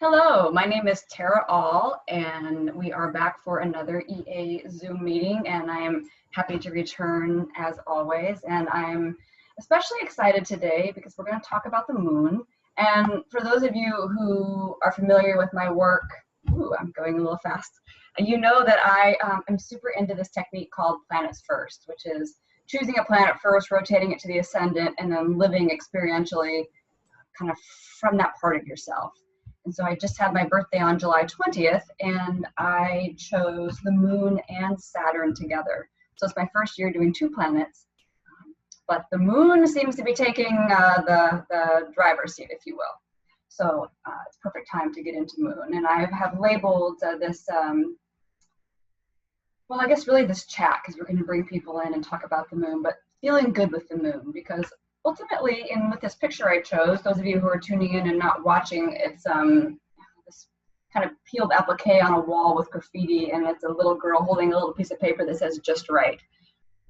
Hello, my name is Tara All, and we are back for another EA Zoom meeting, and I am happy to return as always. And I'm especially excited today because we're going to talk about the moon. And for those of you who are familiar with my work, I'm going a little fast, you know that I am super into this technique called planets first, which is choosing a planet first, rotating it to the ascendant, and then living experientially kind of from that part of yourself. And so I just had my birthday on July 20th, and I chose the moon and Saturn together. So it's my first year doing two planets, but the moon seems to be taking the driver's seat, if you will. So it's perfect time to get into moon. And I have labeled this, well, I guess really this chat, because we're going to bring people in and talk about the moon, but feeling good with the moon, because ultimately, and with this picture I chose, those of you who are tuning in and not watching, it's this kind of peeled applique on a wall with graffiti, and it's a little girl holding a little piece of paper that says "just right."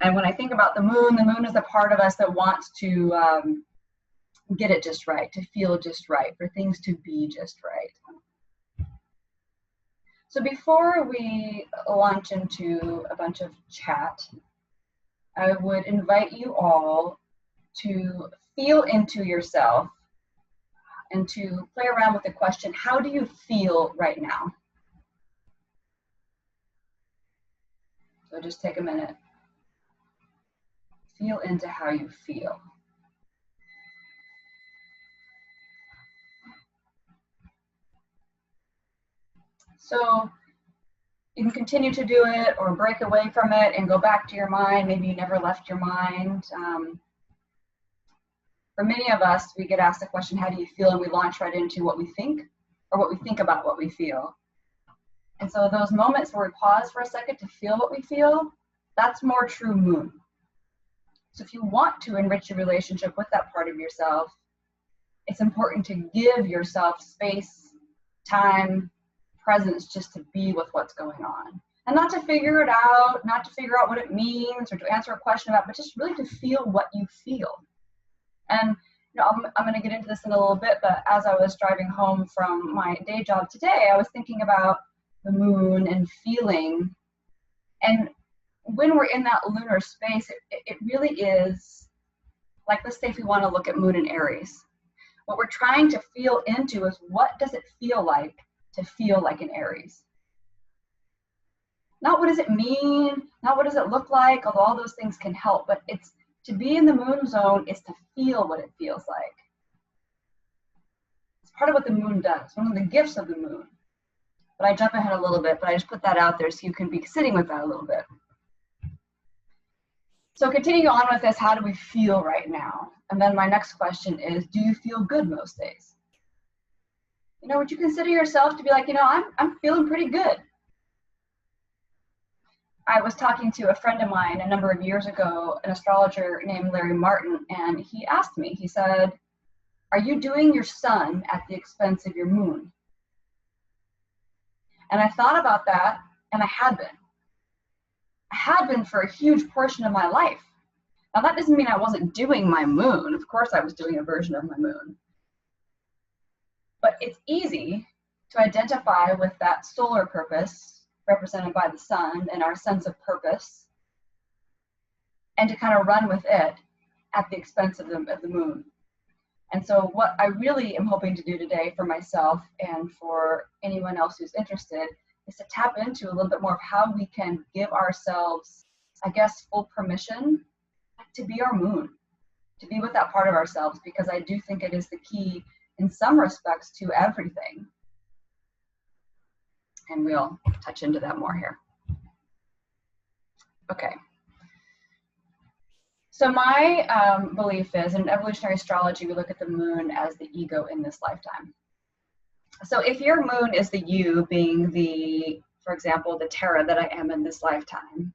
And when I think about the moon is the part of us that wants to get it just right, to feel just right, for things to be just right. So before we launch into a bunch of chat, I would invite you all to feel into yourself and to play around with the question, how do you feel right now? So just take a minute. Feel into how you feel. So you can continue to do it or break away from it and go back to your mind. Maybe you never left your mind. For many of us, we get asked the question, how do you feel? And we launch right into what we think or what we think about what we feel. And so those moments where we pause for a second to feel what we feel, that's more true moon. So if you want to enrich your relationship with that part of yourself, it's important to give yourself space, time, presence just to be with what's going on. And not to figure it out, not to figure out what it means or to answer a question about, but just really to feel what you feel. And you know, I'm going to get into this in a little bit, but as I was driving home from my day job today, I was thinking about the moon and feeling. And when we're in that lunar space, it really is, like, let's say if we want to look at moon in Aries, what we're trying to feel into is, what does it feel like to feel like an Aries? Not what does it mean, not what does it look like, although all those things can help, but it's to be in the moon zone is to feel what it feels like. It's part of what the moon does, one of the gifts of the moon. But I jump ahead a little bit, but I just put that out there so you can be sitting with that a little bit. So continue on with this, how do we feel right now? And then my next question is, do you feel good most days? You know, would you consider yourself to be like, you know, I'm feeling pretty good? I was talking to a friend of mine a number of years ago, an astrologer named Larry Martin, and he asked me, he said, are you doing your sun at the expense of your moon? And I thought about that, and I had been. I had been for a huge portion of my life. Now that doesn't mean I wasn't doing my moon. Of course I was doing a version of my moon. But it's easy to identify with that solar purpose represented by the sun and our sense of purpose, and to kind of run with it at the expense of the moon. And so what I really am hoping to do today for myself and for anyone else who's interested is to tap into a little bit more of how we can give ourselves, I guess, full permission to be our moon, to be with that part of ourselves, because I do think it is the key in some respects to everything. And we'll touch into that more here. Okay. So my belief is, in evolutionary astrology, we look at the moon as the ego in this lifetime. So if your moon is the you, being the, for example, the Tara that I am in this lifetime,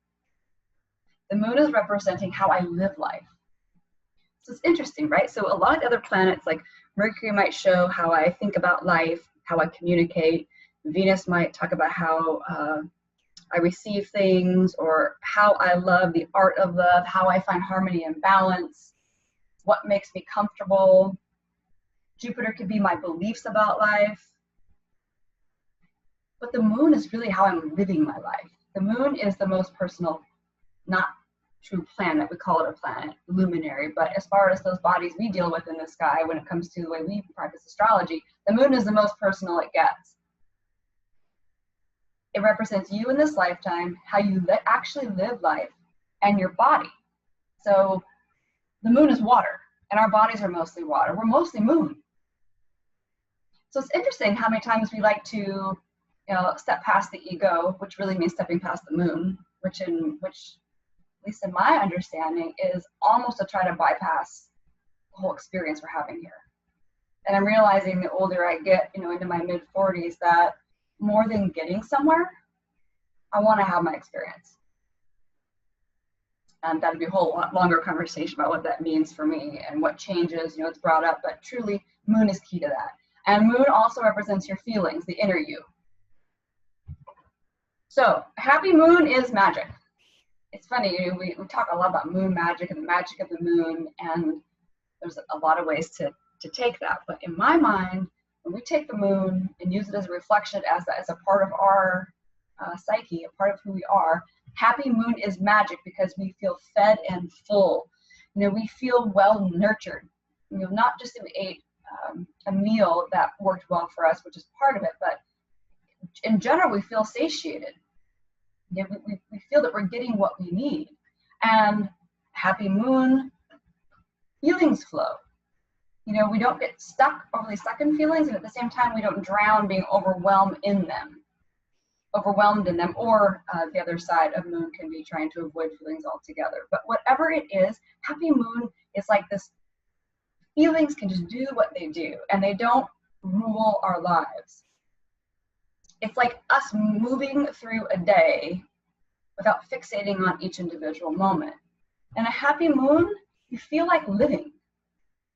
the moon is representing how I live life. So it's interesting, right? So a lot of the other planets, like Mercury, might show how I think about life, how I communicate. Venus might talk about how I receive things, or how I love, the art of love, how I find harmony and balance, what makes me comfortable. Jupiter could be my beliefs about life. But the moon is really how I'm living my life. The moon is the most personal, not true planet. We call it a planet, luminary. But as far as those bodies we deal with in the sky, when it comes to the way we practice astrology, the moon is the most personal it gets. It represents you in this lifetime, how you actually live life, and your body. So the moon is water, and our bodies are mostly water. We're mostly moon. So it's interesting how many times we like to, step past the ego, which really means stepping past the moon, which at least in my understanding, is almost to try to bypass the whole experience we're having here. And I'm realizing the older I get, into my mid-40s, that more than getting somewhere, I want to have my experience. And that'd be a whole lot longer conversation about what that means for me and what changes, it's brought up, but truly moon is key to that. And moon also represents your feelings, the inner you. So happy moon is magic. It's funny, we talk a lot about moon magic and the magic of the moon, and there's a lot of ways to take that. But in my mind, when we take the moon and use it as a reflection, as a part of our psyche, a part of who we are, happy moon is magic because we feel fed and full. We feel well nurtured. Not just that we ate a meal that worked well for us, which is part of it, but in general, we feel satiated. We feel that we're getting what we need. And happy moon, feelings flow. We don't get overly stuck in feelings, and at the same time, we don't drown being overwhelmed in them. Or the other side of moon can be trying to avoid feelings altogether. But whatever it is, happy moon is like this. Feelings can just do what they do, and they don't rule our lives. It's like us moving through a day without fixating on each individual moment. And a happy moon, you feel like living.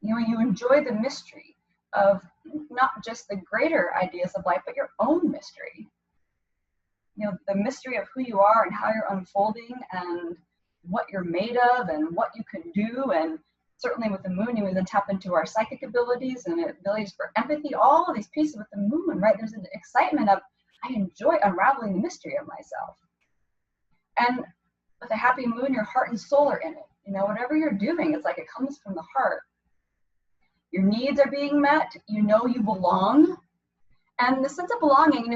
You enjoy the mystery of not just the greater ideas of life, but your own mystery. The mystery of who you are and how you're unfolding and what you're made of and what you can do. And certainly with the moon, you then tap into our psychic abilities and abilities for empathy, all of these pieces with the moon, right? There's an excitement of, I enjoy unraveling the mystery of myself. And with a happy moon, your heart and soul are in it. Whatever you're doing, it's like it comes from the heart. Your needs are being met. You belong. And the sense of belonging,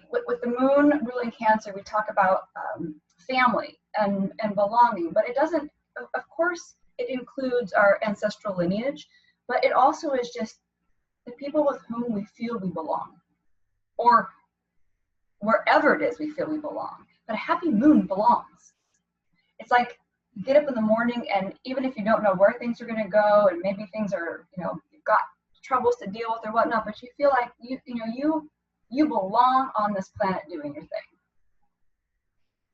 with the moon ruling Cancer, we talk about family and belonging, but it doesn't, of course, it includes our ancestral lineage, but it also is just the people with whom we feel we belong, or wherever it is we feel we belong. But a happy moon belongs. It's like you get up in the morning, and even if you don't know where things are going to go, and maybe things are, you've got troubles to deal with or whatnot, but you feel like you belong on this planet doing your thing.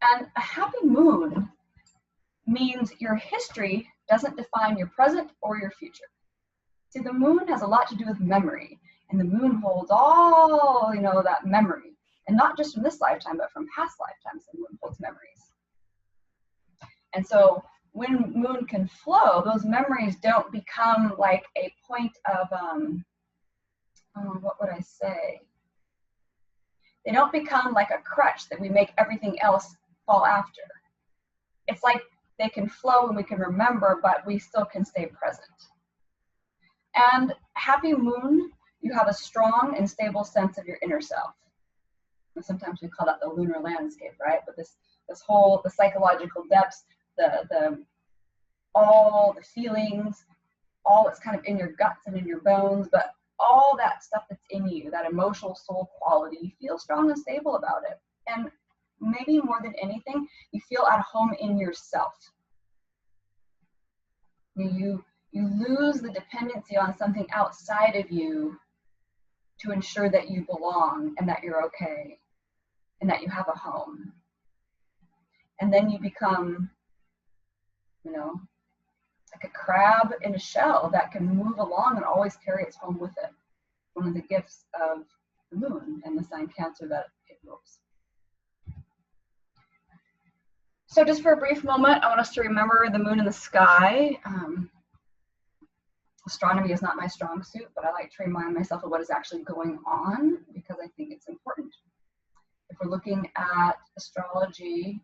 And a happy moon means your history doesn't define your present or your future. See, the moon has a lot to do with memory, and the moon holds all, that memory, and not just from this lifetime, but from past lifetimes, the moon holds memories. And so when moon can flow, those memories don't become like a point of, what would I say? They don't become like a crutch that we make everything else fall after. It's like they can flow and we can remember, but we still can stay present. And happy moon, you have a strong and stable sense of your inner self. And sometimes we call that the lunar landscape, right? But the psychological depths, all the feelings, all that's kind of in your guts and in your bones, but all that stuff that's in you, that emotional soul quality, you feel strong and stable about it. And maybe more than anything, you feel at home in yourself. You lose the dependency on something outside of you to ensure that you belong and that you're okay and that you have a home. And then you become, like a crab in a shell that can move along and always carry its home with it. One of the gifts of the moon and the sign Cancer that it rules. So just for a brief moment, I want us to remember the moon in the sky. Astronomy is not my strong suit, but I like to remind myself of what is actually going on because I think it's important. if we're looking at astrology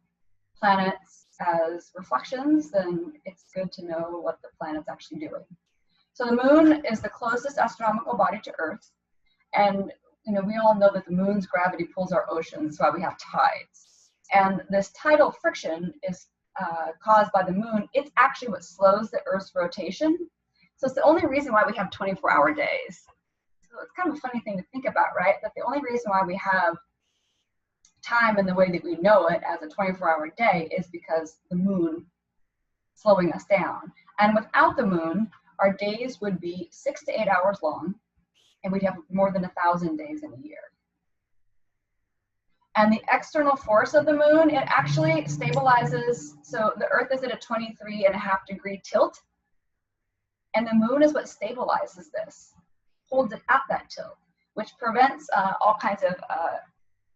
planets as reflections, then it's good to know what the planet's actually doing. So the moon is the closest astronomical body to Earth, and we all know that the moon's gravity pulls our oceans. That's why we have tides. And this tidal friction is caused by the moon. It's actually what slows the Earth's rotation. So it's the only reason why we have 24-hour days. So it's kind of a funny thing to think about, right? That the only reason why we have time in the way that we know it as a 24-hour day is because the moon slowing us down. And without the moon, our days would be 6 to 8 hours long, and we'd have more than 1,000 days in a year. And the external force of the moon, it actually stabilizes. So the Earth is at a 23.5-degree tilt, and the moon is what stabilizes this, holds it at that tilt, which prevents all kinds of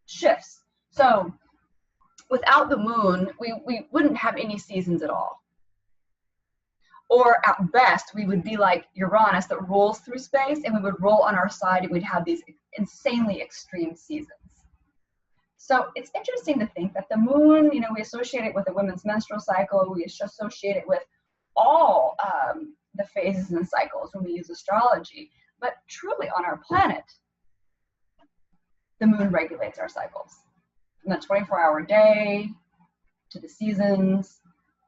shifts. So without the moon, we wouldn't have any seasons at all. Or at best, we would be like Uranus that rolls through space, and we would roll on our side, and we'd have these insanely extreme seasons. So it's interesting to think that the moon, we associate it with a women's menstrual cycle. We associate it with all the phases and cycles when we use astrology. But truly on our planet, the moon regulates our cycles. From the 24-hour day to the seasons.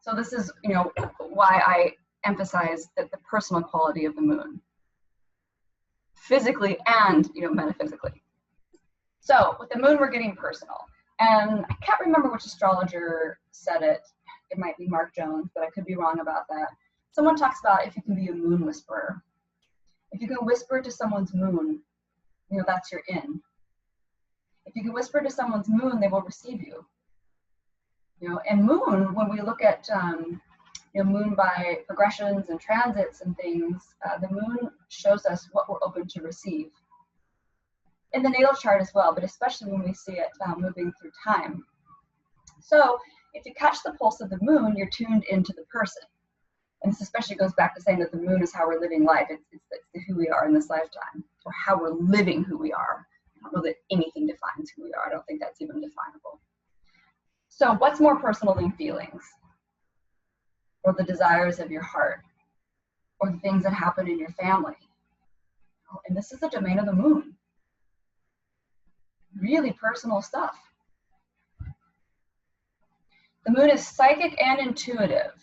So this is, why I emphasize that the personal quality of the moon, physically and metaphysically. So with the moon, we're getting personal. And I can't remember which astrologer said it. It might be Mark Jones, but I could be wrong about that. Someone talks about if you can be a moon whisperer. If you can whisper to someone's moon, that's your in. If you can whisper to someone's moon, they will receive you. And moon, when we look at moon by progressions and transits and things, the moon shows us what we're open to receive. In the natal chart as well, but especially when we see it moving through time. So if you catch the pulse of the moon, you're tuned into the person. And this especially goes back to saying that the moon is how we're living life. It's who we are in this lifetime, or how we're living who we are. I don't know that anything defines who we are. I don't think that's even definable. So what's more personal than feelings? Or the desires of your heart? Or the things that happen in your family? And this is the domain of the moon. Really personal stuff. The moon is psychic and intuitive.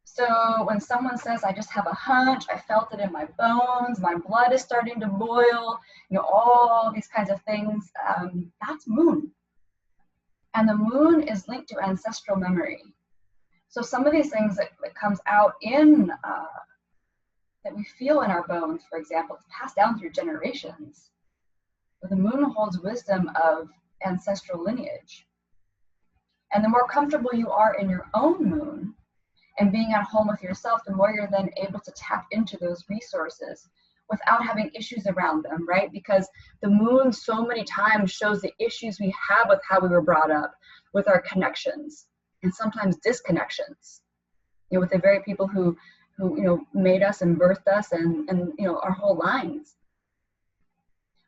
So when someone says, I just have a hunch, I felt it in my bones, my blood is starting to boil, all these kinds of things, that's moon. And the moon is linked to ancestral memory. So some of these things that comes out in, that we feel in our bones, for example, it's passed down through generations. But the moon holds wisdom of ancestral lineage. And the more comfortable you are in your own moon and being at home with yourself, the more you're then able to tap into those resources without having issues around them, right? Because the moon so many times shows the issues we have with how we were brought up, with our connections, and sometimes disconnections, with the very people who made us and birthed us and our whole lines.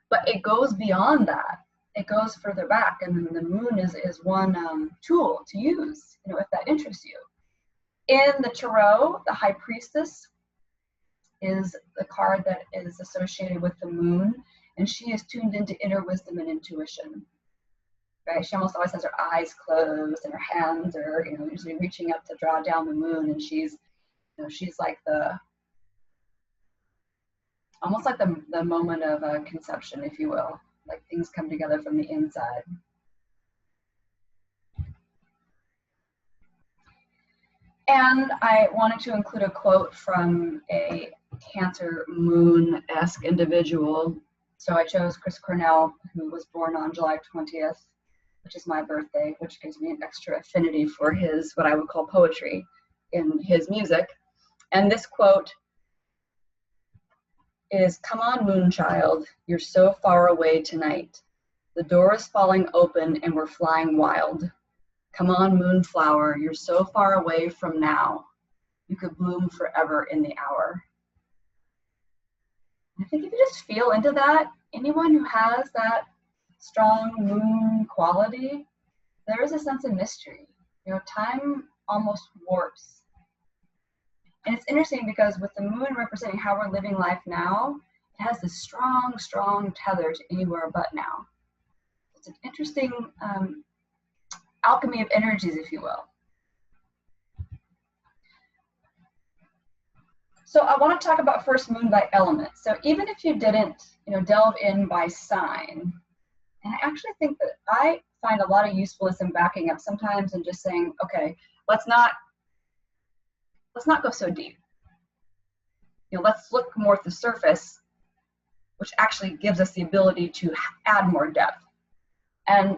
But it goes beyond that. It goes further back, and the moon is one tool to use, if that interests you. In the tarot, the High Priestess is the card that is associated with the moon, and she is tuned into inner wisdom and intuition. Right? She almost always has her eyes closed, and her hands are, usually reaching up to draw down the moon, and she's like almost like the moment of conception, if you will, like things come together from the inside. And I wanted to include a quote from a Cancer moon-esque individual. So I chose Chris Cornell, who was born on July 20th, which is my birthday, which gives me an extra affinity for his, what I would call poetry in his music. And this quote is, "Come on, moonchild, you're so far away tonight. The door is falling open and we're flying wild. Come on, moonflower, you're so far away from now. You could bloom forever in the hour." I think if you just feel into that, anyone who has that strong moon quality, there is a sense of mystery. You know, time almost warps. And it's interesting because with the moon representing how we're living life now, it has this strong, strong tether to anywhere but now. It's an interesting alchemy of energies, if you will. So I want to talk about first moon by element. So even if you didn't, delve in by sign, and I actually think that I find a lot of usefulness in backing up sometimes and just saying, okay, let's not go so deep. Let's look more at the surface, which actually gives us the ability to add more depth. And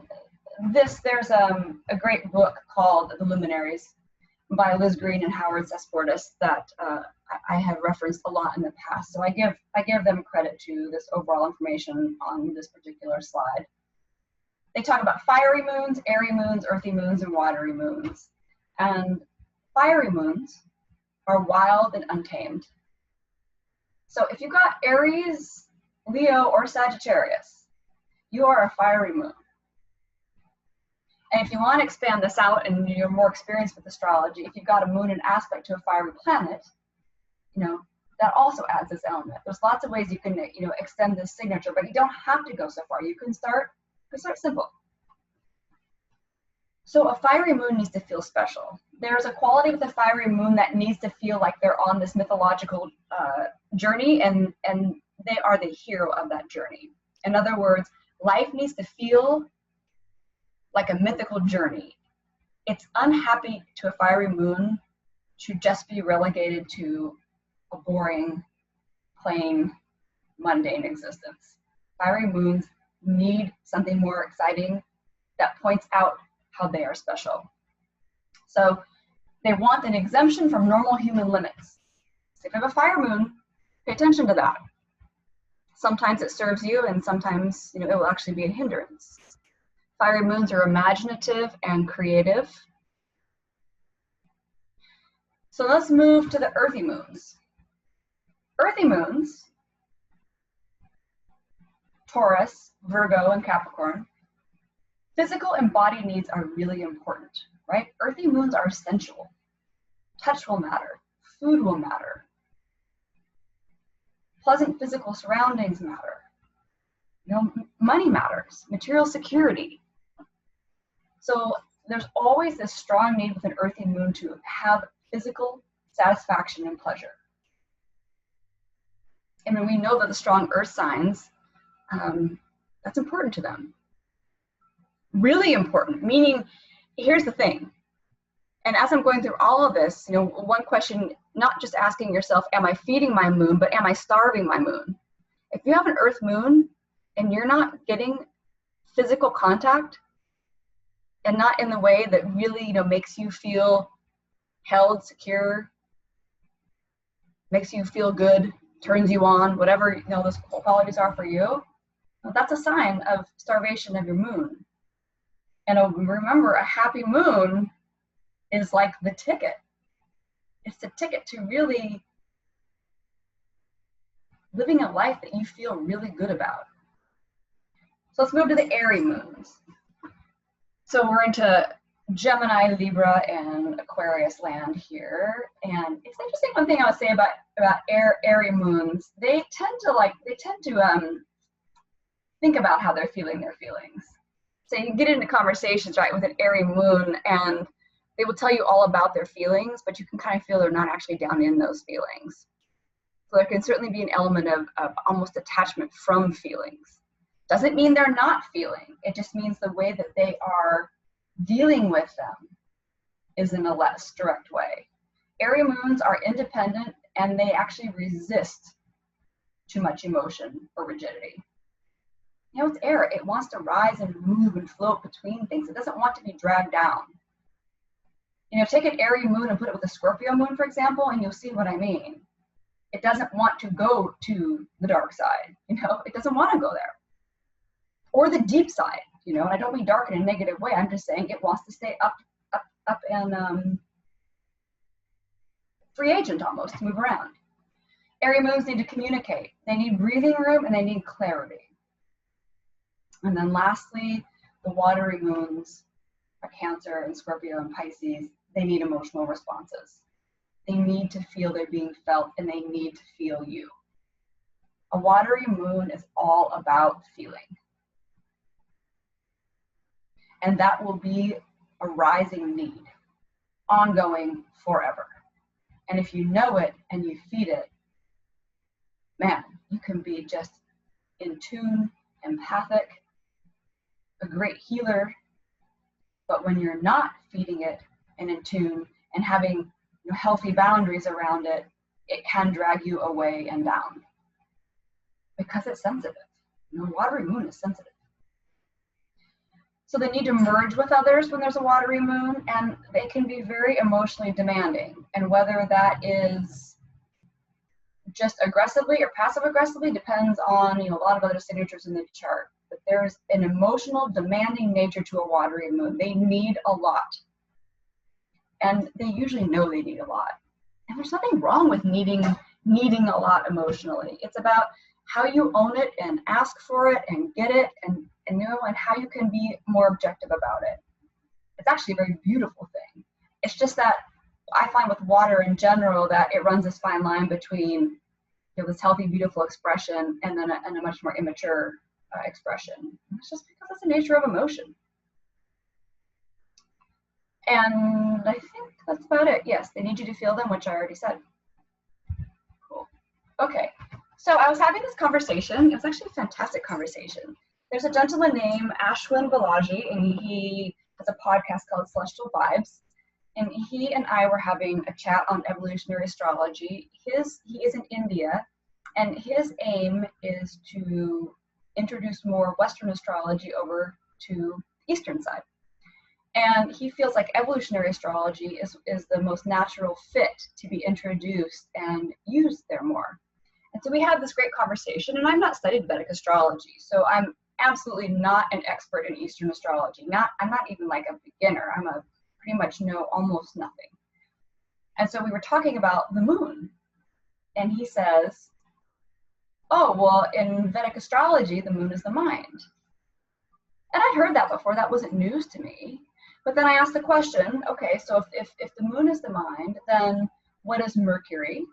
there's a great book called The Luminaries by Liz Green and Howard Sesportis that I have referenced a lot in the past. So I give them credit to this overall information on this particular slide. They talk about fiery moons, airy moons, earthy moons, and watery moons. And fiery moons are wild and untamed. So if you've got Aries, Leo, or Sagittarius, you are a fiery moon. And if you want to expand this out and you're more experienced with astrology, if you've got a moon in aspect to a fiery planet, that also adds this element. There's lots of ways you can, extend this signature, but you don't have to go so far. You can start simple. So a fiery moon needs to feel special. There's a quality with a fiery moon that needs to feel like they're on this mythological journey, and they are the hero of that journey. In other words, life needs to feel like a mythical journey. It's unhappy to a fiery moon to just be relegated to a boring, plain, mundane existence. Fiery moons need something more exciting that points out how they are special. So they want an exemption from normal human limits. So if you have a fire moon, pay attention to that. Sometimes it serves you, and sometimes it will actually be a hindrance. Fiery moons are imaginative and creative. So let's move to the earthy moons. Earthy moons, Taurus, Virgo, and Capricorn, physical and body needs are really important, right? Earthy moons are essential. Touch will matter. Food will matter. Pleasant physical surroundings matter. Money matters. Material security. So there's always this strong need with an earthy moon to have physical satisfaction and pleasure. And when we know that the strong earth signs, that's important to them. Really important, meaning, here's the thing. And as I'm going through all of this, one question, not just asking yourself, am I feeding my moon, but am I starving my moon? If you have an earth moon and you're not getting physical contact, and not in the way that really, makes you feel held, secure, makes you feel good, turns you on, whatever, those qualities are for you, that's a sign of starvation of your moon. And remember, a happy moon is like the ticket. It's the ticket to really living a life that you feel really good about. So let's move to the airy moons. So we're into Gemini, Libra, and Aquarius land here. And it's interesting, one thing I would say about airy moons, they tend to think about how they're feeling their feelings. So you can get into conversations, right, with an airy moon, and they will tell you all about their feelings, but you can kind of feel they're not actually down in those feelings. So there can certainly be an element of almost attachment from feelings. Doesn't mean they're not feeling. It just means the way that they are dealing with them is in a less direct way. Airy moons are independent, and they actually resist too much emotion or rigidity. It's air. It wants to rise and move and float between things. It doesn't want to be dragged down. Take an airy moon and put it with a Scorpio moon, for example, and you'll see what I mean. It doesn't want to go to the dark side. It doesn't want to go there. Or the deep side, and I don't mean dark in a negative way. I'm just saying it wants to stay up and free agent almost, to move around. Airy moons need to communicate. They need breathing room, and they need clarity. And then lastly, the watery moons are Cancer and Scorpio and Pisces. They need emotional responses. They need to feel they're being felt, and they need to feel you. A watery moon is all about feeling. And that will be a rising need, ongoing forever. And if you know it and you feed it, man, you can be just in tune, empathic, a great healer. But when you're not feeding it and in tune and having healthy boundaries around it, it can drag you away and down because it's sensitive. Watery moon is sensitive. So they need to merge with others when there's a watery moon, and they can be very emotionally demanding. And whether that is just aggressively or passive aggressively depends on a lot of other signatures in the chart. But there's an emotional demanding nature to a watery moon. They need a lot. And they usually know they need a lot. And there's nothing wrong with needing a lot emotionally. It's about how you own it and ask for it and get it and how you can be more objective about it. It's actually a very beautiful thing. It's just that I find with water in general that it runs this fine line between this healthy, beautiful expression and then a much more immature expression. And it's just because it's the nature of emotion. And I think that's about it. Yes, they need you to feel them, which I already said. Cool. Okay, so I was having this conversation. It was actually a fantastic conversation. There's a gentleman named Ashwin Balaji, and he has a podcast called Celestial Vibes. And he and I were having a chat on evolutionary astrology. He is in India, and his aim is to introduce more Western astrology over to the Eastern side. And he feels like evolutionary astrology is the most natural fit to be introduced and used there more. And so we had this great conversation, and I've not studied Vedic astrology, so I'm absolutely not an expert in Eastern astrology. I'm not even like a beginner. I'm a pretty much know almost nothing. And so we were talking about the moon, and he says, oh, well, in Vedic astrology, the moon is the mind. And I'd heard that before. That wasn't news to me. But then I asked the question, okay, so if the moon is the mind, then what is Mercury?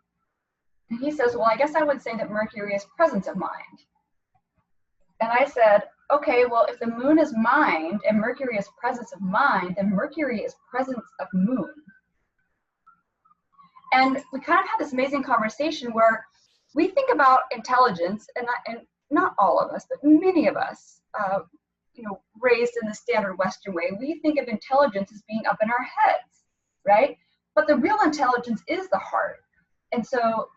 And he says, well, I guess I would say that Mercury is presence of mind. And I said, okay, well, if the moon is mind and Mercury is presence of mind, then Mercury is presence of moon. And we kind of had this amazing conversation where we think about intelligence, and not all of us, but many of us, raised in the standard Western way, we think of intelligence as being up in our heads, right? But the real intelligence is the heart. And so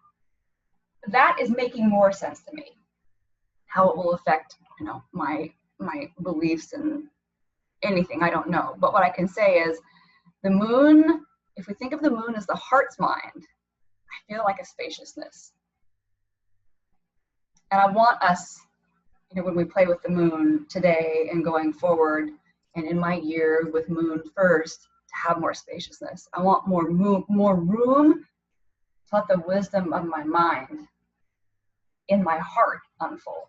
that is making more sense to me, how it will affect, my beliefs and anything, I don't know. But what I can say is the moon, if we think of the moon as the heart's mind, I feel like a spaciousness. And I want us, when we play with the moon today and going forward, and in my year with moon first, to have more spaciousness. I want more room to let the wisdom of my mind in my heart unfold.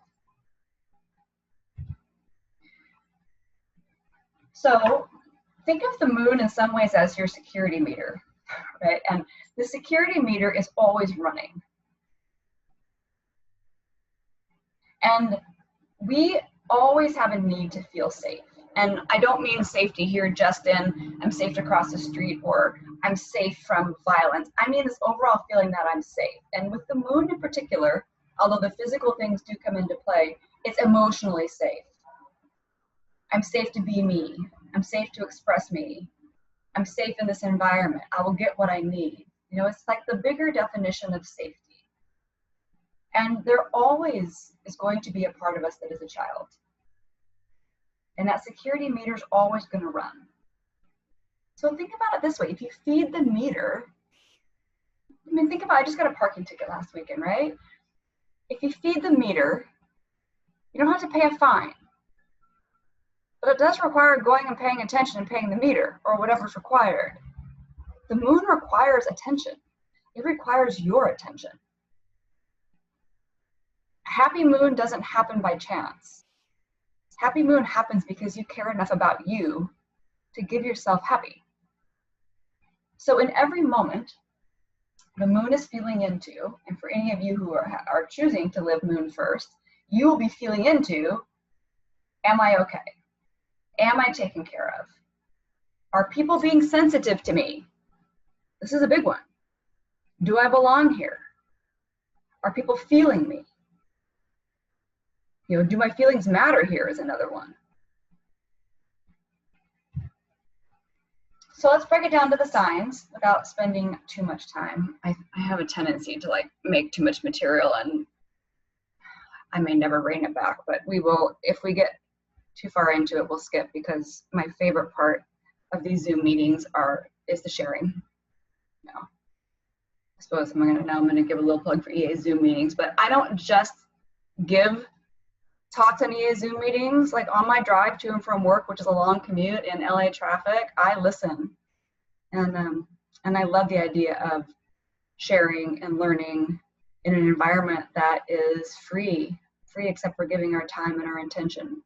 So think of the moon in some ways as your security meter, right? And the security meter is always running. And we always have a need to feel safe. And I don't mean safety here just in I'm safe to cross the street or I'm safe from violence. I mean this overall feeling that I'm safe. And with the moon in particular, although the physical things do come into play, it's emotionally safe. I'm safe to be me. I'm safe to express me. I'm safe in this environment. I will get what I need. It's like the bigger definition of safety. And there always is going to be a part of us that is a child. And that security meter is always going to run. So think about it this way. If you feed the meter, think about it. I just got a parking ticket last weekend, right? If you feed the meter, you don't have to pay a fine. But it does require going and paying attention and paying the meter or whatever's required. The moon requires attention. It requires your attention. A happy moon doesn't happen by chance. Happy moon happens because you care enough about you to give yourself happy. So in every moment, the moon is feeling into, and for any of you who are choosing to live moon first, you will be feeling into, am I okay? Am I taken care of? Are people being sensitive to me? This is a big one. Do I belong here? Are people feeling me? You know, do my feelings matter here is another one. So let's break it down to the signs without spending too much time. I have a tendency to like make too much material, and I may never rein it back, but we will, if we get too far into it, we'll skip, because my favorite part of these Zoom meetings is the sharing. No. I suppose I'm gonna give a little plug for EA Zoom meetings, but I don't just give talks on EA Zoom meetings. Like on my drive to and from work, which is a long commute in LA traffic, I listen. And I love the idea of sharing and learning in an environment that is free except for giving our time and our intention.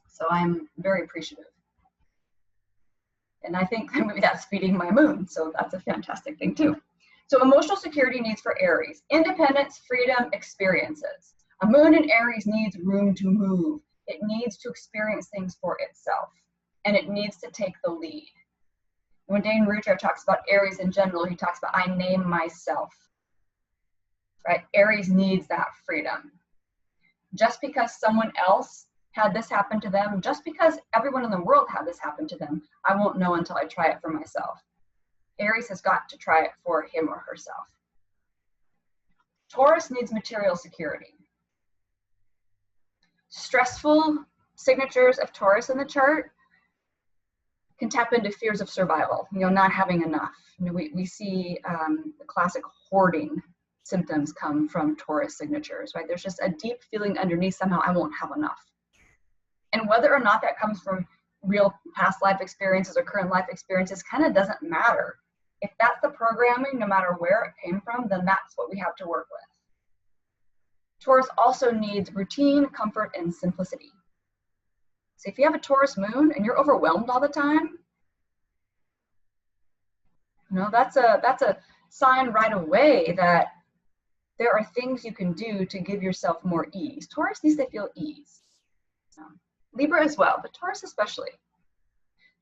So I'm very appreciative. And I think maybe that's feeding my moon, so that's a fantastic thing too. So emotional security needs for Aries: independence, freedom, experiences. A moon in Aries needs room to move. It needs to experience things for itself, and it needs to take the lead. When Dane Rudra talks about Aries in general, he talks about, I name myself, right? Aries needs that freedom. Just because someone else had this happen to them, just because everyone in the world had this happen to them, I won't know until I try it for myself. Aries has got to try it for him or herself. Taurus needs material security. Stressful signatures of Taurus in the chart can tap into fears of survival, not having enough. We see the classic hoarding symptoms come from Taurus signatures, right? There's just a deep feeling underneath, somehow I won't have enough. And whether or not that comes from real past life experiences or current life experiences kind of doesn't matter. If that's the programming, no matter where it came from, then that's what we have to work with. Taurus also needs routine, comfort, and simplicity. So if you have a Taurus moon and you're overwhelmed all the time, that's a sign right away that there are things you can do to give yourself more ease. Taurus needs to feel ease. Libra as well, but Taurus especially.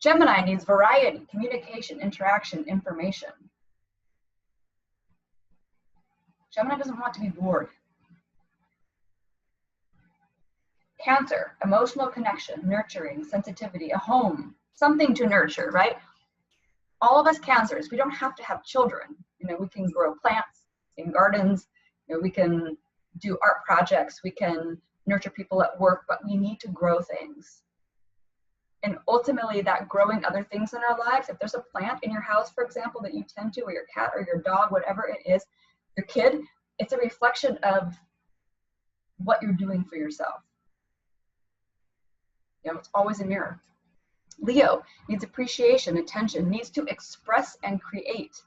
Gemini needs variety, communication, interaction, information. Gemini doesn't want to be bored. Cancer, emotional connection, nurturing, sensitivity, a home, something to nurture, right? All of us Cancers, we don't have to have children. We can grow plants in gardens. We can do art projects. We can nurture people at work, but we need to grow things. And ultimately, that growing other things in our lives, if there's a plant in your house, for example, that you tend to, or your cat or your dog, whatever it is, your kid, it's a reflection of what you're doing for yourself. It's always a mirror. Leo needs appreciation, attention, needs to express and create.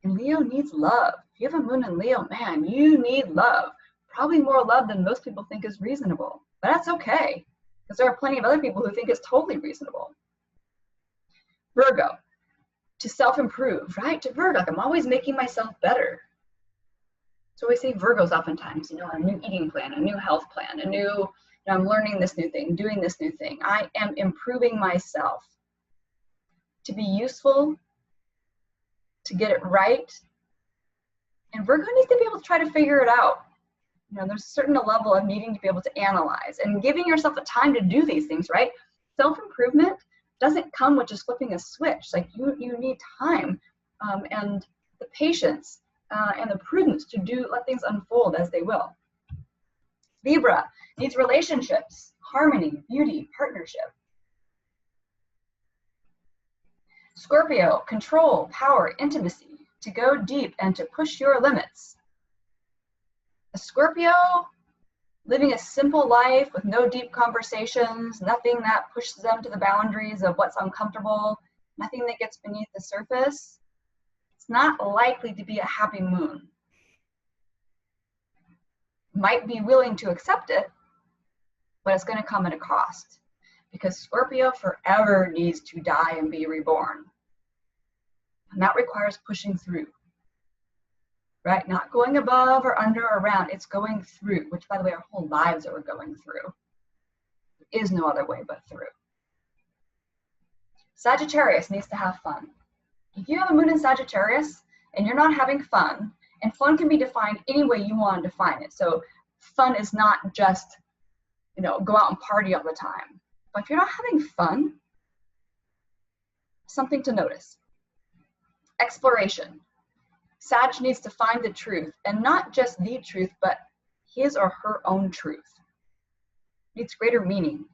And Leo needs love. If you have a moon in Leo, man, you need love. Probably more love than most people think is reasonable. But that's okay, because there are plenty of other people who think it's totally reasonable. Virgo, to self-improve, right? To Virgo, I'm always making myself better. So we see Virgos oftentimes, a new eating plan, a new health plan, I'm learning this new thing, doing this new thing. I am improving myself to be useful, to get it right. And Virgo needs to be able to try to figure it out. There's a certain level of needing to be able to analyze and giving yourself the time to do these things, right? Self-improvement doesn't come with just flipping a switch. Like you need time and the patience and the prudence to let things unfold as they will. Libra needs relationships, harmony, beauty, partnership. Scorpio, control, power, intimacy, to go deep and to push your limits. A Scorpio living a simple life with no deep conversations, nothing that pushes them to the boundaries of what's uncomfortable, nothing that gets beneath the surface. It's not likely to be a happy moon. Might be willing to accept it, but it's going to come at a cost, because Scorpio forever needs to die and be reborn. And that requires pushing through, right? Not going above or under or around. It's going through, which, by the way, our whole lives are going through. There is no other way but through. Sagittarius needs to have fun. If you have a moon in Sagittarius and you're not having fun, and fun can be defined any way you want to define it. So fun is not just, go out and party all the time. But if you're not having fun, something to notice. Exploration. Sag needs to find the truth, and not just the truth, but his or her own truth. Needs greater meaning.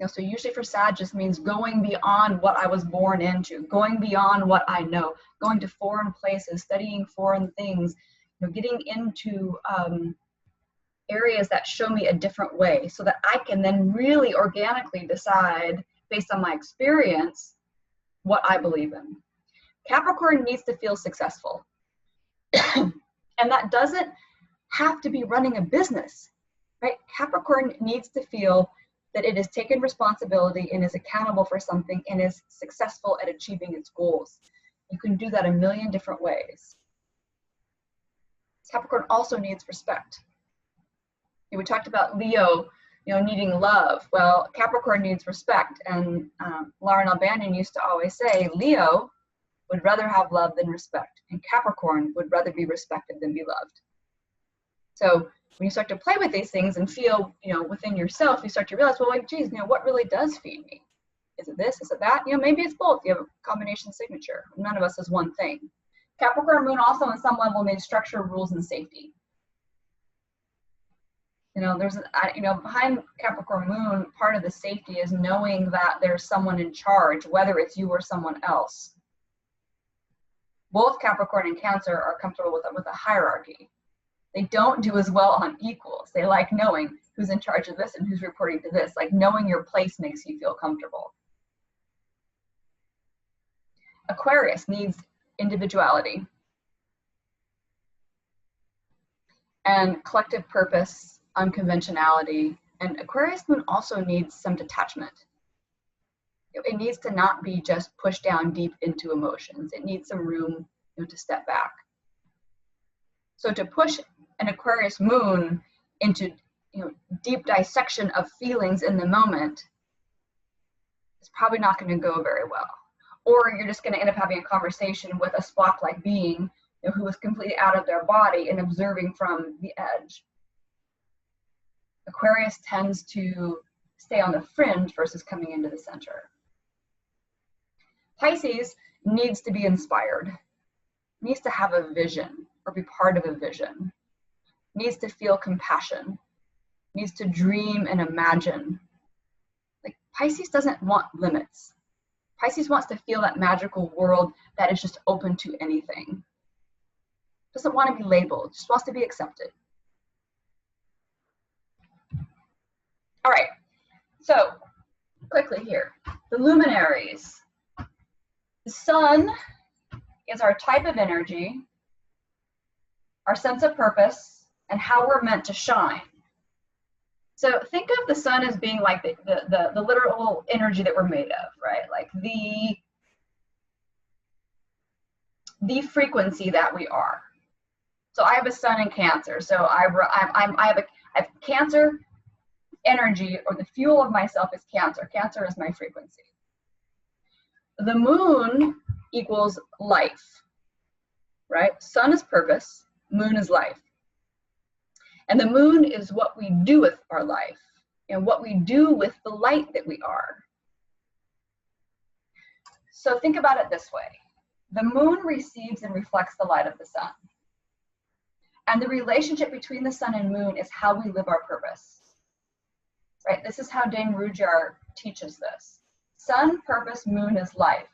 So usually for Sag, just means going beyond what I was born into, going beyond what I know, going to foreign places, studying foreign things, getting into areas that show me a different way, so that I can then really organically decide, based on my experience, what I believe in. Capricorn needs to feel successful. And that doesn't have to be running a business, right? Capricorn needs to feel that it has taken responsibility and is accountable for something and is successful at achieving its goals. You can do that a million different ways. Capricorn also needs respect. We talked about Leo, needing love. Well, Capricorn needs respect. And Nalbandian used to always say, Leo would rather have love than respect, and Capricorn would rather be respected than be loved. So when you start to play with these things and feel, within yourself, you start to realize, well, geez, what really does feed me? Is it this? Is it that? Maybe it's both. You have a combination signature. None of us is one thing. Capricorn moon also on some level needs structure, rules, and safety. There's, behind Capricorn moon, part of the safety is knowing that there's someone in charge, whether it's you or someone else. Both Capricorn and Cancer are comfortable with a hierarchy. They don't do as well on equals. They like knowing who's in charge of this and who's reporting to this. Like knowing your place makes you feel comfortable. Aquarius needs individuality and collective purpose, unconventionality. And Aquarius moon also needs some detachment. It needs to not be just pushed down deep into emotions. It needs some room, to step back. So to push an Aquarius moon into, deep dissection of feelings in the moment is probably not going to go very well. Or you're just going to end up having a conversation with a Spock-like being, who is completely out of their body and observing from the edge. Aquarius tends to stay on the fringe versus coming into the center. Pisces needs to be inspired, needs to have a vision or be part of a vision, needs to feel compassion, needs to dream and imagine. Like Pisces doesn't want limits. Pisces wants to feel that magical world that is just open to anything. Doesn't want to be labeled, just wants to be accepted. All right, so quickly here, the luminaries. The sun is our type of energy, our sense of purpose, and how we're meant to shine. So think of the sun as being like the literal energy that we're made of, right? Like the frequency that we are. So I have a sun in Cancer. So I have Cancer energy, or the fuel of myself is Cancer. Cancer is my frequency. The moon equals life, right? Sun is purpose, moon is life. And the moon is what we do with our life and what we do with the light that we are. So think about it this way. The moon receives and reflects the light of the sun. And the relationship between the sun and moon is how we live our purpose, right? This is how Dane Rudhyar teaches this. Sun, purpose, moon is life.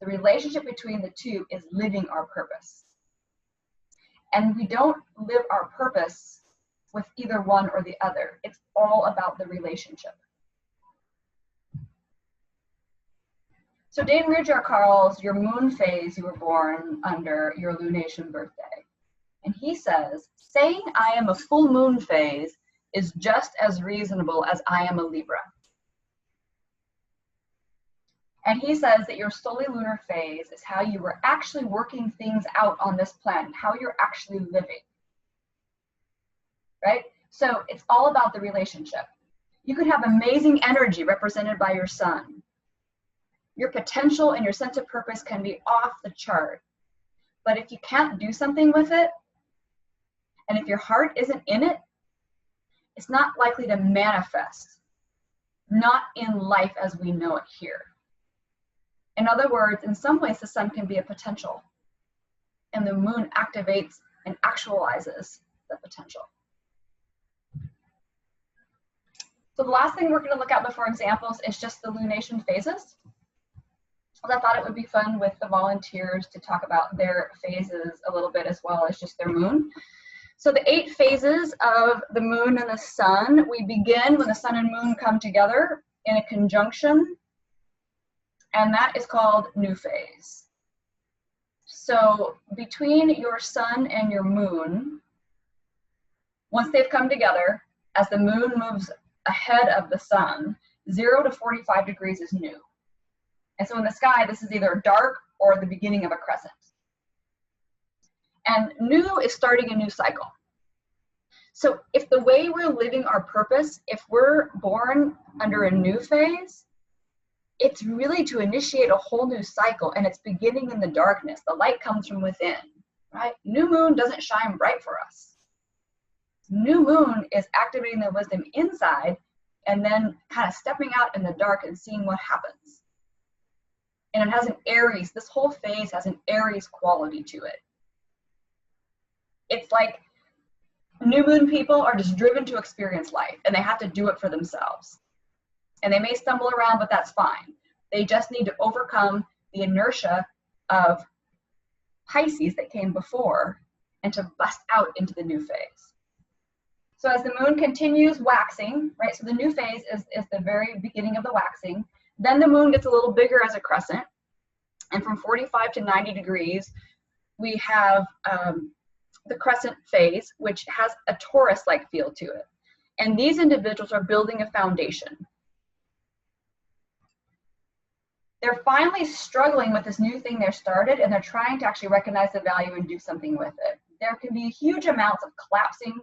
The relationship between the two is living our purpose. And we don't live our purpose with either one or the other. It's all about the relationship. So Dane Rudhyar calls your moon phase you were born under your lunation birthday. And he says, saying I am a full moon phase is just as reasonable as I am a Libra. And he says that your solely lunar phase is how you were actually working things out on this planet, how you're actually living, right? So it's all about the relationship. You could have amazing energy represented by your sun. Your potential and your sense of purpose can be off the chart. But if you can't do something with it, and if your heart isn't in it, it's not likely to manifest, not in life as we know it here. In other words, in some ways, the sun can be a potential, and the moon activates and actualizes the potential. So the last thing we're going to look at before examples is just the lunation phases. I thought it would be fun with the volunteers to talk about their phases a little bit as well as just their moon. So the 8 phases of the moon and the sun, we begin when the sun and moon come together in a conjunction, and that is called new phase. So between your sun and your moon, once they've come together, as the moon moves ahead of the sun, 0 to 45 degrees is new. And so in the sky, this is either dark or the beginning of a crescent. And new is starting a new cycle. So if the way we're living our purpose, if we're born under a new phase, it's really to initiate a whole new cycle, and it's beginning in the darkness. The light comes from within, right? New moon doesn't shine bright for us. New moon is activating the wisdom inside and then kind of stepping out in the dark and seeing what happens. And it has an Aries, this whole phase has an Aries quality to it. It's like new moon people are just driven to experience life, and they have to do it for themselves. And they may stumble around, but that's fine. They just need to overcome the inertia of Pisces that came before and to bust out into the new phase. So as the moon continues waxing, right, so the new phase is the very beginning of the waxing. Then the moon gets a little bigger as a crescent. And from 45 to 90 degrees, we have the crescent phase, which has a Taurus-like feel to it. And these individuals are building a foundation. They're finally struggling with this new thing they've started, and they're trying to actually recognize the value and do something with it. There can be huge amounts of collapsing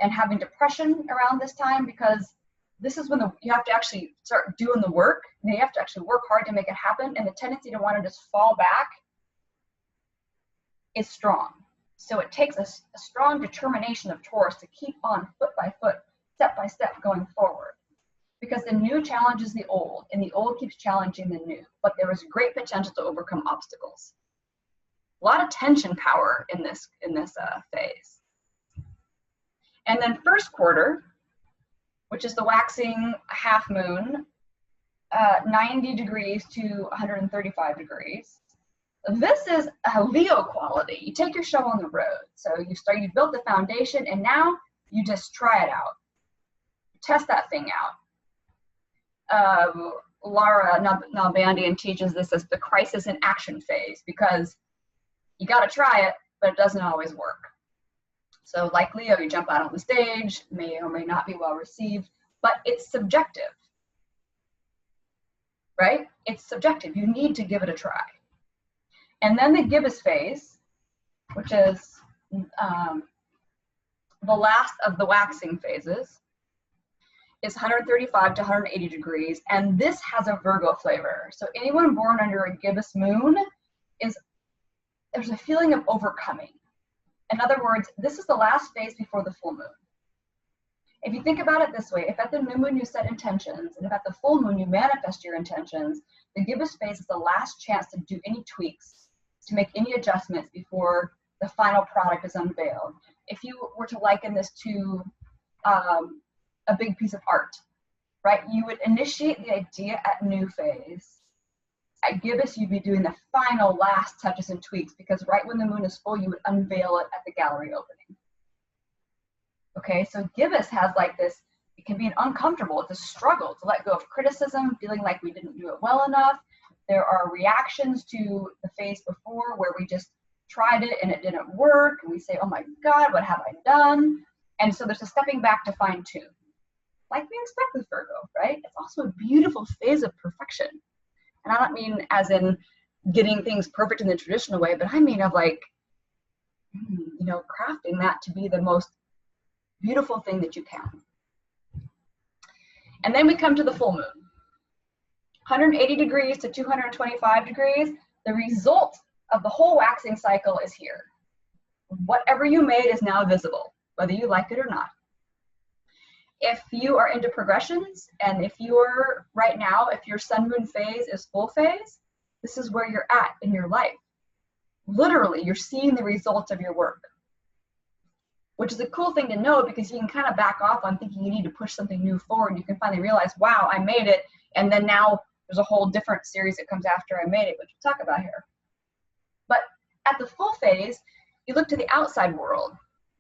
and having depression around this time, because this is when you have to actually start doing the work. And you have to actually work hard to make it happen, and the tendency to want to just fall back is strong. So it takes a strong determination of Taurus to keep on foot by foot, step by step going forward. Because the new challenges the old, and the old keeps challenging the new. But there is great potential to overcome obstacles. A lot of tension power in this phase. And then first quarter, which is the waxing half moon, 90 degrees to 135 degrees. This is a Leo quality. You take your show on the road. So you built the foundation, and now you just try it out. Test that thing out. Laura Nalbandian teaches this as the crisis in action phase, because you got to try it, but it doesn't always work. So like Leo, you jump out on the stage, may or may not be well received, but it's subjective, right? It's subjective. You need to give it a try. And then the gibbous phase, which is the last of the waxing phases, is 135 to 180 degrees, and this has a Virgo flavor. So anyone born under a gibbous moon, there's a feeling of overcoming. In other words, this is the last phase before the full moon. If you think about it this way, if at the new moon you set intentions, and if at the full moon you manifest your intentions, the gibbous phase is the last chance to do any tweaks, to make any adjustments before the final product is unveiled. If you were to liken this to a big piece of art, right? You would initiate the idea at new phase. At gibbous, you'd be doing the final last touches and tweaks, because right when the moon is full, you would unveil it at the gallery opening. Okay, so gibbous has like this, it can be uncomfortable, it's a struggle to let go of criticism, feeling like we didn't do it well enough. There are reactions to the phase before where we just tried it and it didn't work, and we say, oh my God, what have I done? And so there's a stepping back to fine tune. Like we expect with Virgo, right? It's also a beautiful phase of perfection. And I don't mean as in getting things perfect in the traditional way, but I mean of like, you know, crafting that to be the most beautiful thing that you can. And then we come to the full moon. 180 degrees to 225 degrees, the result of the whole waxing cycle is here. Whatever you made is now visible, whether you like it or not. If you are into progressions, and if you're right now, if your sun moon phase is full phase, this is where you're at in your life. Literally, you're seeing the results of your work, which is a cool thing to know because you can kind of back off on thinking you need to push something new forward. You can finally realize, wow, I made it. And then now there's a whole different series that comes after I made it, which we'll talk about here. But at the full phase, you look to the outside world,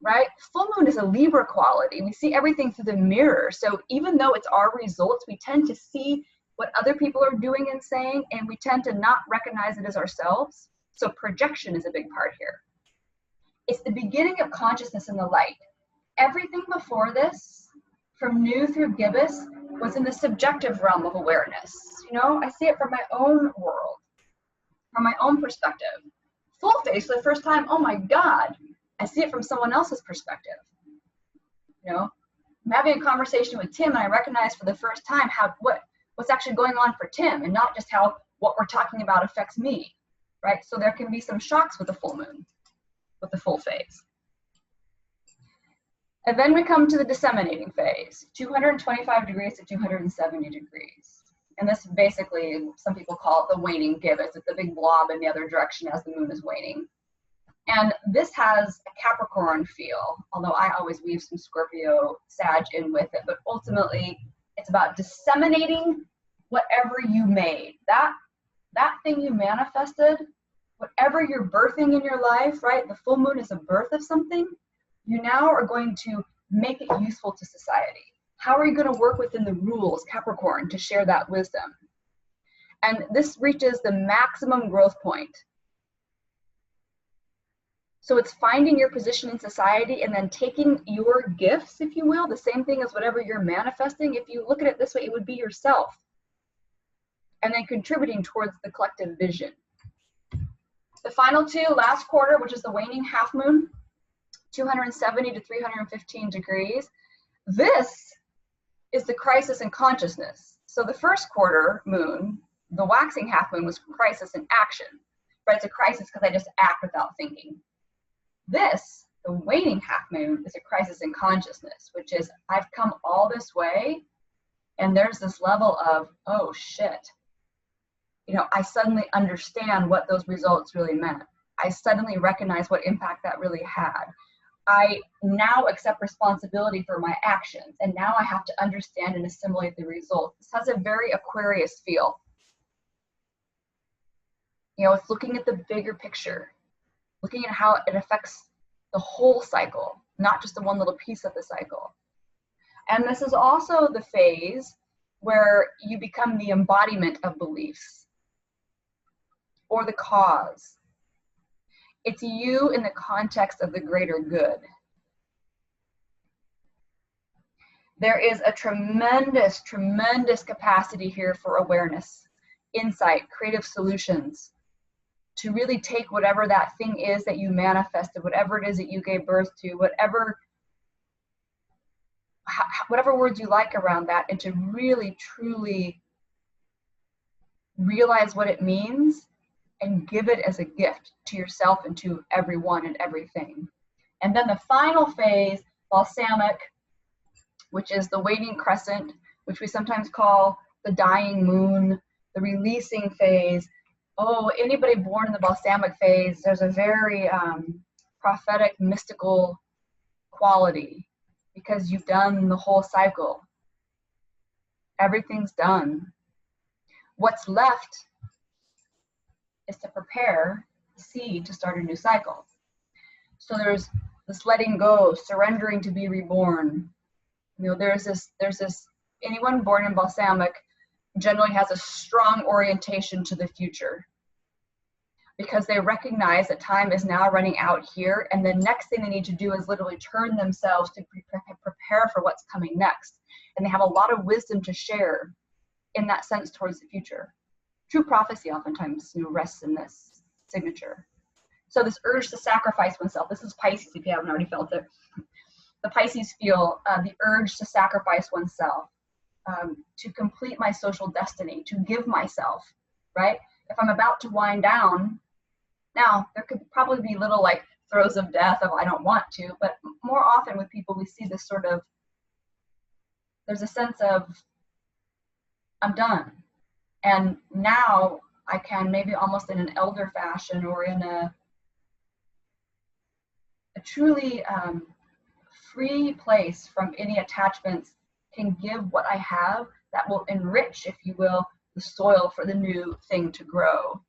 right? Full moon is a Libra quality. We see everything through the mirror. So even though it's our results, we tend to see what other people are doing and saying, and we tend to not recognize it as ourselves. So projection is a big part here. It's the beginning of consciousness in the light. Everything before this, from Nu through Gibbous, was in the subjective realm of awareness. You know, I see it from my own world, from my own perspective. Full phase for the first time, oh my God, I see it from someone else's perspective. You know, I'm having a conversation with Tim and I recognize for the first time how what's actually going on for Tim and not just how what we're talking about affects me, right? So there can be some shocks with the full moon, with the full phase. And then we come to the disseminating phase, 225 degrees to 270 degrees. And this basically, some people call it the waning gibbous. It's a big blob in the other direction as the moon is waning. And this has a Capricorn feel, although I always weave some Scorpio Sag in with it. But ultimately, it's about disseminating whatever you made. That thing you manifested, whatever you're birthing in your life, right? The full moon is a birth of something. You now are going to make it useful to society. How are you going to work within the rules, Capricorn, to share that wisdom? And this reaches the maximum growth point. So it's finding your position in society and then taking your gifts, if you will, the same thing as whatever you're manifesting. If you look at it this way, it would be yourself. And then contributing towards the collective vision. The final two, last quarter, which is the waning half moon, 270 to 315 degrees. This is the crisis in consciousness. So the first quarter moon, the waxing half moon, was crisis in action. Right? It's a crisis because I just act without thinking. This, the waning half moon, is a crisis in consciousness, which is I've come all this way and there's this level of, oh shit. You know, I suddenly understand what those results really meant. I suddenly recognize what impact that really had. I now accept responsibility for my actions, and now I have to understand and assimilate the results. This has a very Aquarius feel. You know, it's looking at the bigger picture, looking at how it affects the whole cycle, not just the one little piece of the cycle. And this is also the phase where you become the embodiment of beliefs or the cause. It's you in the context of the greater good. There is a tremendous, tremendous capacity here for awareness, insight, creative solutions, to really take whatever that thing is that you manifested, whatever it is that you gave birth to, whatever words you like around that, and to really, truly realize what it means and give it as a gift to yourself and to everyone and everything. And then the final phase, balsamic, which is the waning crescent, which we sometimes call the dying moon, the releasing phase. Oh, anybody born in the balsamic phase, there's a very prophetic, mystical quality because you've done the whole cycle. Everything's done. What's left is to prepare the seed to start a new cycle. So there's this letting go, surrendering to be reborn. You know, there's this, anyone born in balsamic generally has a strong orientation to the future. because they recognize that time is now running out here, and the next thing they need to do is literally turn themselves to prepare for what's coming next. And they have a lot of wisdom to share in that sense towards the future. True prophecy oftentimes, rests in this signature. So this urge to sacrifice oneself, this is Pisces if you haven't already felt it. The Pisces feel the urge to sacrifice oneself, to complete my social destiny, to give myself, right? If I'm about to wind down, now there could probably be little like throes of death of I don't want to, but more often with people we see this sort of, there's a sense of I'm done. And now I can maybe almost in an elder fashion or in a truly free place from any attachments can give what I have that will enrich, if you will, the soil for the new thing to grow.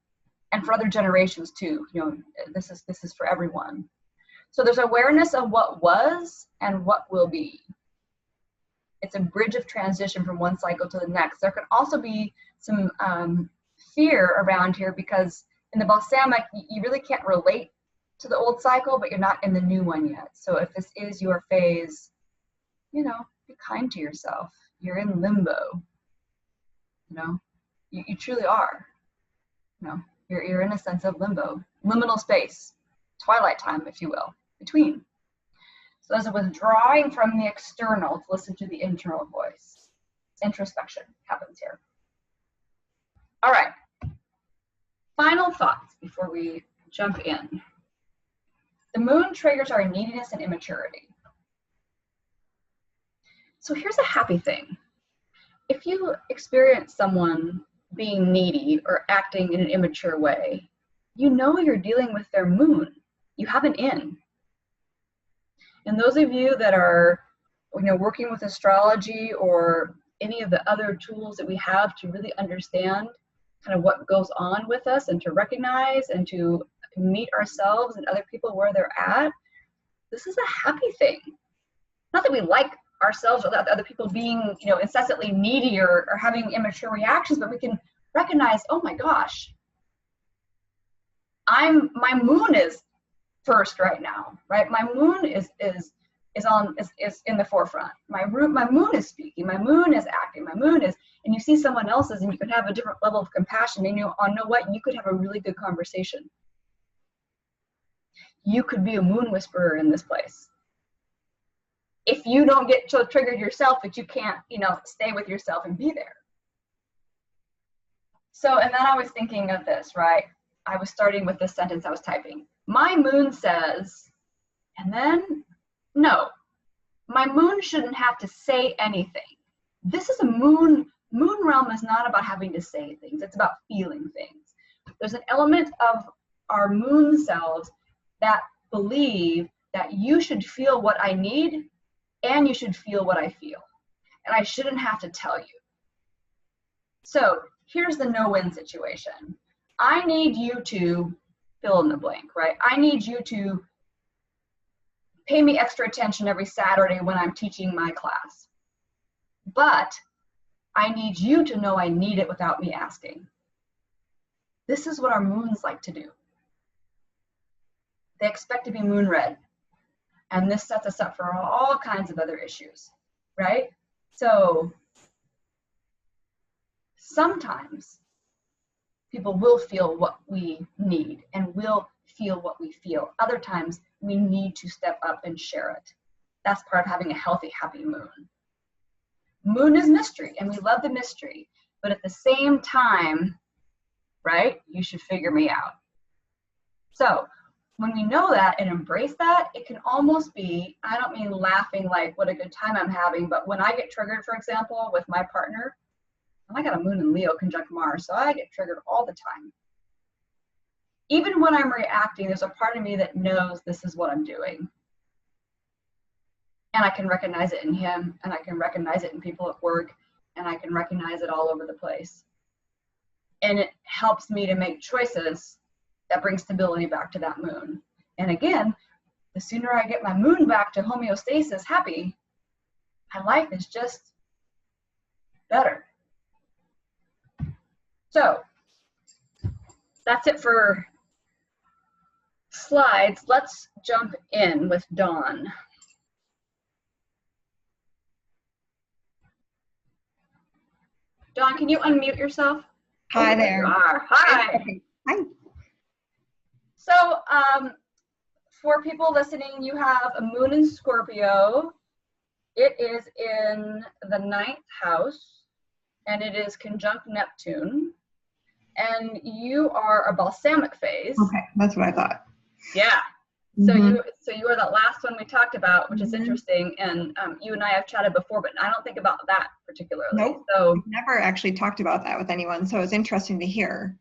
And for other generations too, this is for everyone. So there's awareness of what was and what will be. It's a bridge of transition from one cycle to the next. There can also be some fear around here because in the balsamic, you really can't relate to the old cycle, but you're not in the new one yet. So if this is your phase, be kind to yourself. You're in limbo. You truly are. You're in a sense of limbo, liminal space, twilight time, if you will, between. So there's a withdrawing from the external to listen to the internal voice. Introspection happens here. All right. Final thoughts before we jump in. The moon triggers our neediness and immaturity. So here's a happy thing. If you experience someone being needy or acting in an immature way, you're dealing with their moon. You have an in. And those of you that are, working with astrology or any of the other tools that we have to really understand kind of what goes on with us and to recognize and to meet ourselves and other people where they're at, this is a happy thing. Not that we like ourselves or other people being, incessantly needy or having immature reactions, but we can recognize, oh my gosh, my moon is first right now, right? My moon is in the forefront. My moon is speaking. My moon is acting. My moon is, and you see someone else's, and you can have a different level of compassion. And you know what? You could have a really good conversation. You could be a moon whisperer in this place. If you don't get so triggered yourself that you can't, stay with yourself and be there. So, and then I was thinking of this, right? I was starting with this sentence I was typing. My moon says, and then, no, my moon shouldn't have to say anything. This is a moon realm is not about having to say things. It's about feeling things. There's an element of our moon selves that believe that you should feel what I need and you should feel what I feel. And I shouldn't have to tell you. So here's the no-win situation. I need you to fill in the blank, right? I need you to pay me extra attention every Saturday when I'm teaching my class. But I need you to know I need it without me asking. This is what our moons like to do. They expect to be moon red. And this sets us up for all kinds of other issues, right? So sometimes people will feel what we need and will feel what we feel. Other times we need to step up and share it. That's part of having a healthy, happy moon. Moon is mystery, and we love the mystery. But at the same time, right, you should figure me out. So when we know that and embrace that, it can almost be, I don't mean laughing like what a good time I'm having, but when I get triggered, for example, with my partner, and I got a moon in Leo conjunct Mars, so I get triggered all the time. Even when I'm reacting, there's a part of me that knows this is what I'm doing. And I can recognize it in him, and I can recognize it in people at work, and I can recognize it all over the place. And it helps me to make choices that bring stability back to that moon. And again, the sooner I get my moon back to homeostasis, happy, my life is just better. So that's it for slides, let's jump in with Dawn. Dawn, can you unmute yourself? Hi there. There you are. Hi. Okay. Hi. So, for people listening, you have a moon in Scorpio. It is in the 9th house, and it is conjunct Neptune. And you are a balsamic phase. Okay, that's what I thought. Yeah. So you are that last one we talked about, which is interesting. And you and I have chatted before, but I don't think about that particularly. Nope. So I've never actually talked about that with anyone, so it's interesting to hear.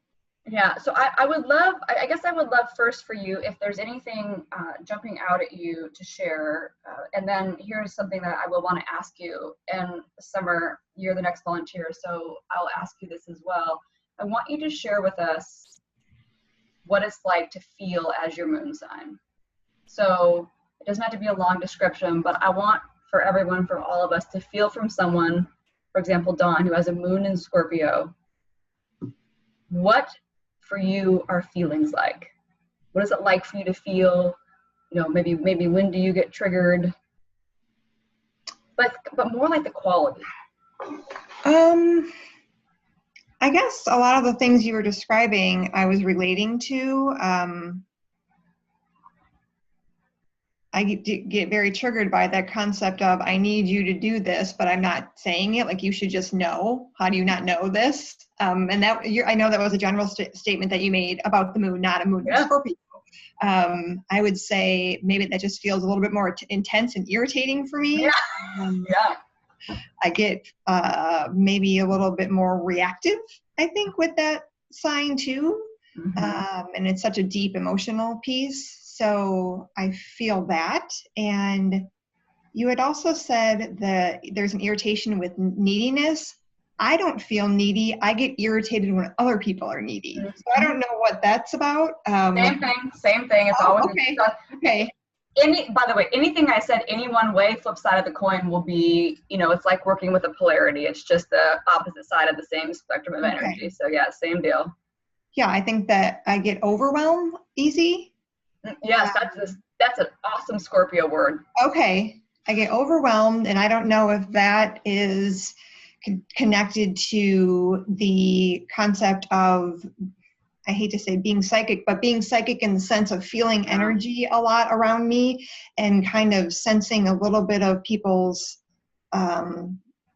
yeah. So I would love, I guess I would love first for you, if there's anything jumping out at you to share. And then here's something that I will want to ask you. And Summer, you're the next volunteer, so I'll ask you this as well. I want you to share with us what it's like to feel as your moon sign. So it doesn't have to be a long description, but I want for everyone, for all of us, to feel from someone, for example, Dawn, who has a moon in Scorpio, what for you are feelings like? What is it like for you to feel? You know, maybe when do you get triggered? But more like the quality. I guess a lot of the things you were describing, I was relating to. I get very triggered by that concept of, I need you to do this, but I'm not saying it. Like, you should just know. How do you not know this? And that I know that was a general statement that you made about the moon, not a moon in Scorpio. I would say maybe that just feels a little bit more intense and irritating for me. I get maybe a little bit more reactive, I think, with that sign too. And it's such a deep emotional piece. So I feel that. And you had also said that there's an irritation with neediness. I don't feel needy. I get irritated when other people are needy. So I don't know what that's about. Same thing. It's always okay. By the way, anything I said any one way, flip side of the coin will be, you know, it's like working with a polarity. It's just the opposite side of the same spectrum of energy. Okay. So yeah, same deal. Yeah, I think that I get overwhelmed easy. Yes, that's an awesome Scorpio word. Okay, I get overwhelmed, and I don't know if that is connected to the concept of, I hate to say being psychic, but being psychic in the sense of feeling energy a lot around me and kind of sensing a little bit of people's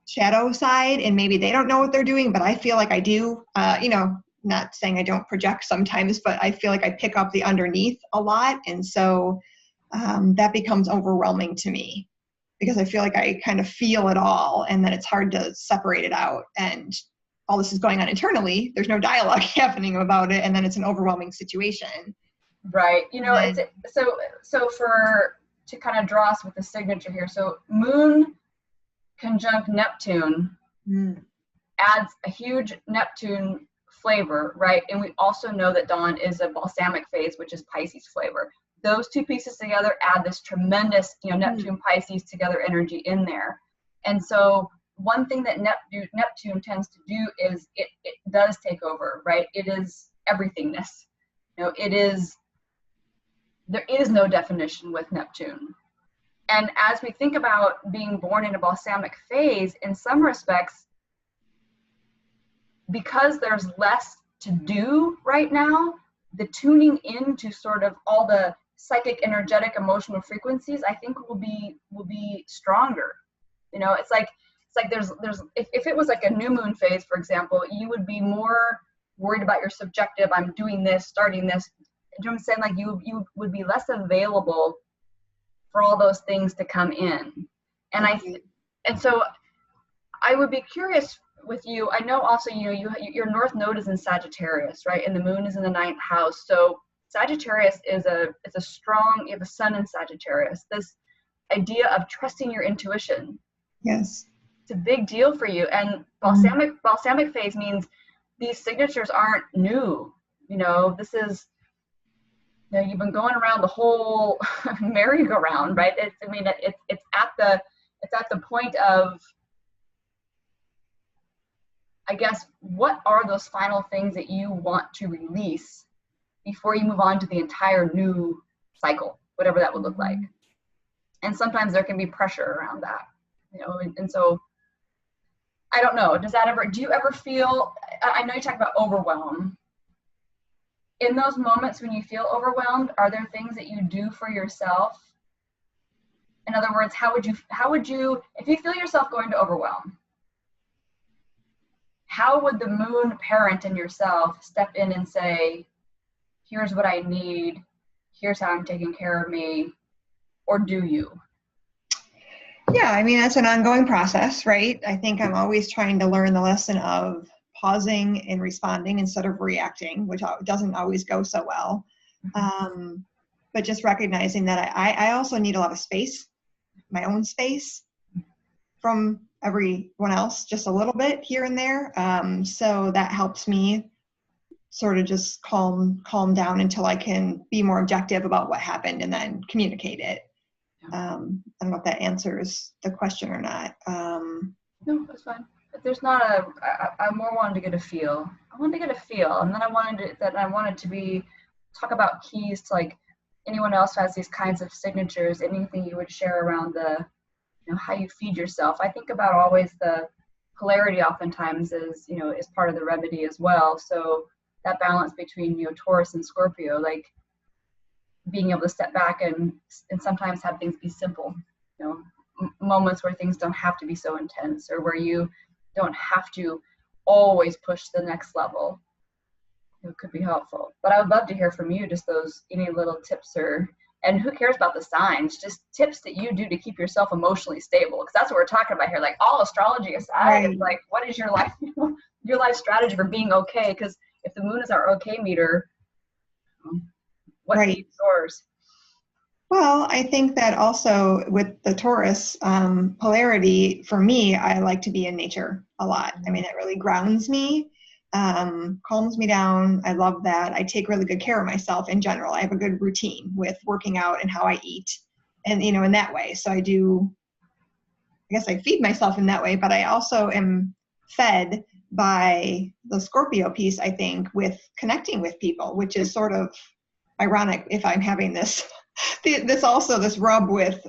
shadow side, and maybe they don't know what they're doing, but I feel like I do. You know, not saying I don't project sometimes, but I feel like I pick up the underneath a lot. And so that becomes overwhelming to me because I feel like I kind of feel it all, and then it's hard to separate it out. And all this is going on internally. There's no dialogue happening about it. And then it's an overwhelming situation. Right. You know, it's so to kind of draw us with the signature here. So moon conjunct Neptune adds a huge Neptune flavor, right? And we also know that Dawn is a balsamic phase, which is Pisces flavor. Those two pieces together add this tremendous, you know, Neptune Pisces together energy in there. And so one thing that Neptune tends to do is it does take over, right? It is everythingness. You know, there is no definition with Neptune. And as we think about being born in a balsamic phase, in some respects, because there's less to do right now, the tuning into sort of all the psychic, energetic, emotional frequencies, I think will be stronger. You know, it's like there's if it was like a new moon phase, for example, you would be more worried about your subjective, I'm doing this, starting this. You know what I'm saying? Like you would be less available for all those things to come in. And so I would be curious with you. I know also, you know, your North Node is in Sagittarius, right? And the moon is in the 9th house. So Sagittarius is a strong, you have a sun in Sagittarius. This idea of trusting your intuition. Yes. It's a big deal for you. And balsamic phase means these signatures aren't new. You know, this is, you know, you've been going around the whole merry-go-round, right? It's at the point of, I guess, what are those final things that you want to release before you move on to the entire new cycle, whatever that would look like. And sometimes there can be pressure around that, you know, and so I don't know, do you ever feel, I know you talk about overwhelm. In those moments when you feel overwhelmed, are there things that you do for yourself? In other words, how would you, if you feel yourself going to overwhelm, how would the moon parent in yourself step in and say, here's what I need, here's how I'm taking care of me, or do you? Yeah, I mean, that's an ongoing process, right? I think I'm always trying to learn the lesson of pausing and responding instead of reacting, which doesn't always go so well. But just recognizing that I also need a lot of space, my own space from everyone else, just a little bit here and there. So that helps me sort of just calm down until I can be more objective about what happened and then communicate it. I don't know if that answers the question or not. No, that's fine. But there's not I more wanted to get a feel. I wanted to get a feel, and then I wanted to talk about keys to, like, anyone else who has these kinds of signatures, anything you would share around how you feed yourself. I think about always the polarity oftentimes is part of the remedy as well. So that balance between, Taurus and Scorpio, like being able to step back and sometimes have things be simple, moments where things don't have to be so intense, or where you don't have to always push the next level. It could be helpful. But I would love to hear from you, just any little tips, and who cares about the signs, just tips that you do to keep yourself emotionally stable, because that's what we're talking about here. Like, all astrology aside, right. It's like, what is your life strategy for being okay? Because if the moon is our okay meter, what right. keeps yours? Well, I think that also with the Taurus polarity, for me, I like to be in nature a lot. I mean, it really grounds me, calms me down. I love that. I take really good care of myself in general. I have a good routine with working out and how I eat, and, in that way. So I guess I feed myself in that way, but I also am fed by the Scorpio piece, I think, with connecting with people, which is sort of ironic if I'm having this rub with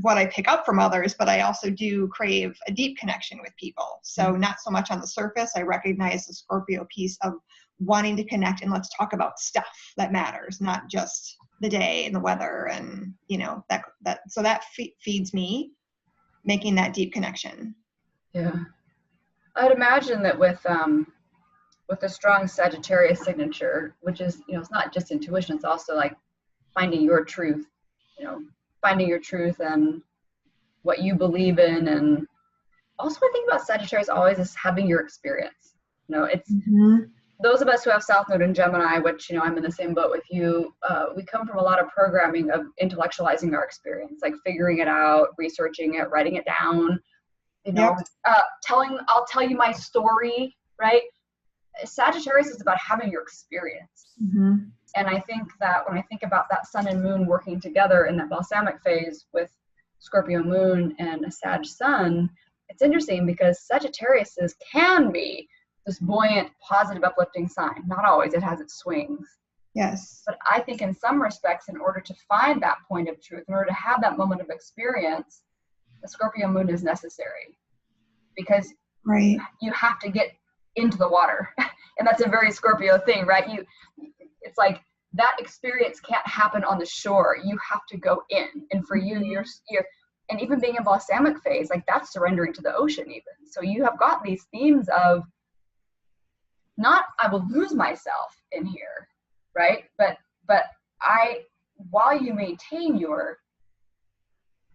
what I pick up from others, but I also do crave a deep connection with people. So not so much on the surface. I recognize the Scorpio piece of wanting to connect and let's talk about stuff that matters, not just the day and the weather and, so that feeds me, making that deep connection. Yeah. I'd imagine that with a strong Sagittarius signature, which is, it's not just intuition, it's also like finding your truth, and what you believe in. And also I think about Sagittarius always is having your experience. It's those of us who have South Node in Gemini, which, I'm in the same boat with you, we come from a lot of programming of intellectualizing our experience, like figuring it out, researching it, writing it down, I'll tell you my story, right? Sagittarius is about having your experience. And I think that when I think about that sun and moon working together in that balsamic phase with Scorpio moon and a Sag sun, it's interesting because Sagittarius can be this buoyant, positive, uplifting sign. Not always, it has its swings. Yes. But I think in some respects, in order to find that point of truth, in order to have that moment of experience, the Scorpio moon is necessary, because you have to get into the water. And that's a very Scorpio thing, right? It's like that experience can't happen on the shore. You have to go in. And for you, you're and even being in balsamic phase, like that's surrendering to the ocean even. So you have got these themes of not, I will lose myself in here, right? But while you maintain your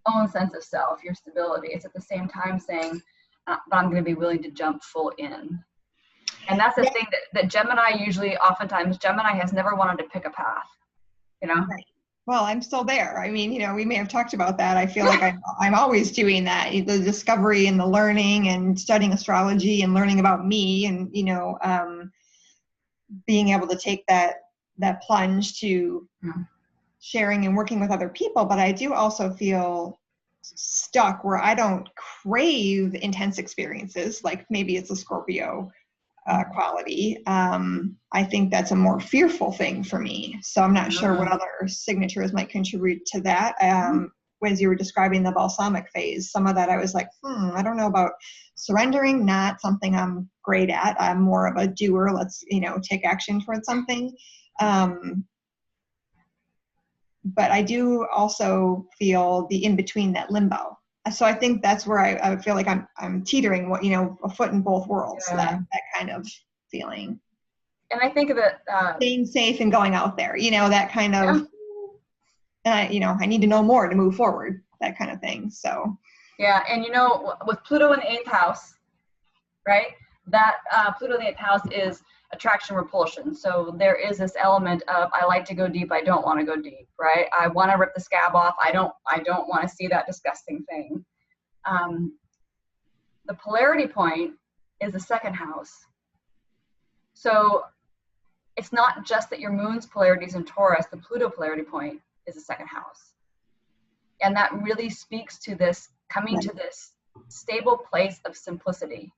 own sense of self, your stability, it's at the same time saying, but I'm going to be willing to jump full in. And that's the thing that Gemini oftentimes Gemini has never wanted to pick a path, Right. Well, I'm still there. I mean, we may have talked about that. I feel like I'm always doing that, the discovery and the learning and studying astrology and learning about me and, being able to take that plunge to sharing and working with other people. But I do also feel stuck where I don't crave intense experiences. Like maybe it's a Scorpio quality. I think that's a more fearful thing for me. So I'm not sure what other signatures might contribute to that. As you were describing the balsamic phase, some of that I was like, I don't know about surrendering, not something I'm great at. I'm more of a doer. Let's, take action towards something. But I do also feel the in-between, that limbo. So I think that's where I feel like I'm teetering, a foot in both worlds, that kind of feeling. And I think that staying safe and going out there, that kind of, and I need to know more to move forward, that kind of thing. So. Yeah. And with Pluto in the 8th house, right? That Pluto in the 8th house is attraction repulsion. So there is this element of, I like to go deep, I don't want to go deep, right? I want to rip the scab off, I don't want to see that disgusting thing. The polarity point is the 2nd house. So it's not just that your moon's polarity is in Taurus, the Pluto polarity point is the 2nd house. And that really speaks to this coming to this stable place of simplicity.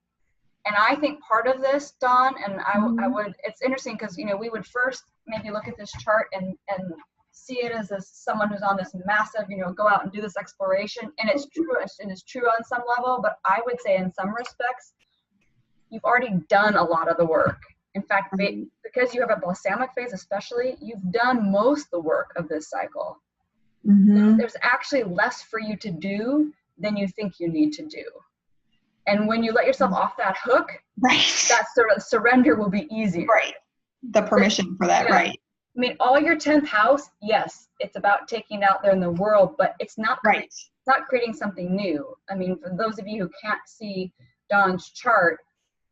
And I think part of this, Dawn, and I would, it's interesting because, we would first maybe look at this chart and see it as someone who's on this massive, go out and do this exploration. And it's true, and it's true on some level, but I would say in some respects, you've already done a lot of the work. In fact, because you have a balsamic phase especially, you've done most of the work of this cycle. There's actually less for you to do than you think you need to do. And when you let yourself off that hook, that surrender will be easier. Right. The permission for that, right. I mean, all your 10th house, yes, it's about taking it out there in the world, but it's not it's not creating something new. I mean, for those of you who can't see Dawn's chart,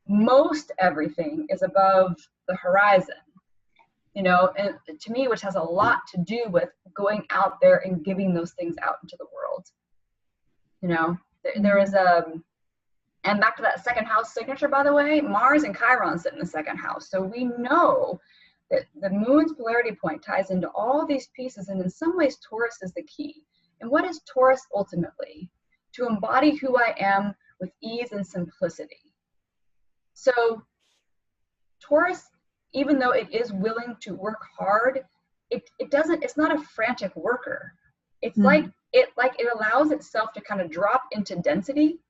most everything is above the horizon, and to me, which has a lot to do with going out there and giving those things out into the world. There is and back to that 2nd house signature, by the way, Mars and Chiron sit in the 2nd house. So we know that the moon's polarity point ties into all these pieces. And in some ways, Taurus is the key. And what is Taurus ultimately? To embody who I am with ease and simplicity. So Taurus, even though it is willing to work hard, it's not a frantic worker. It's like it allows itself to kind of drop into density.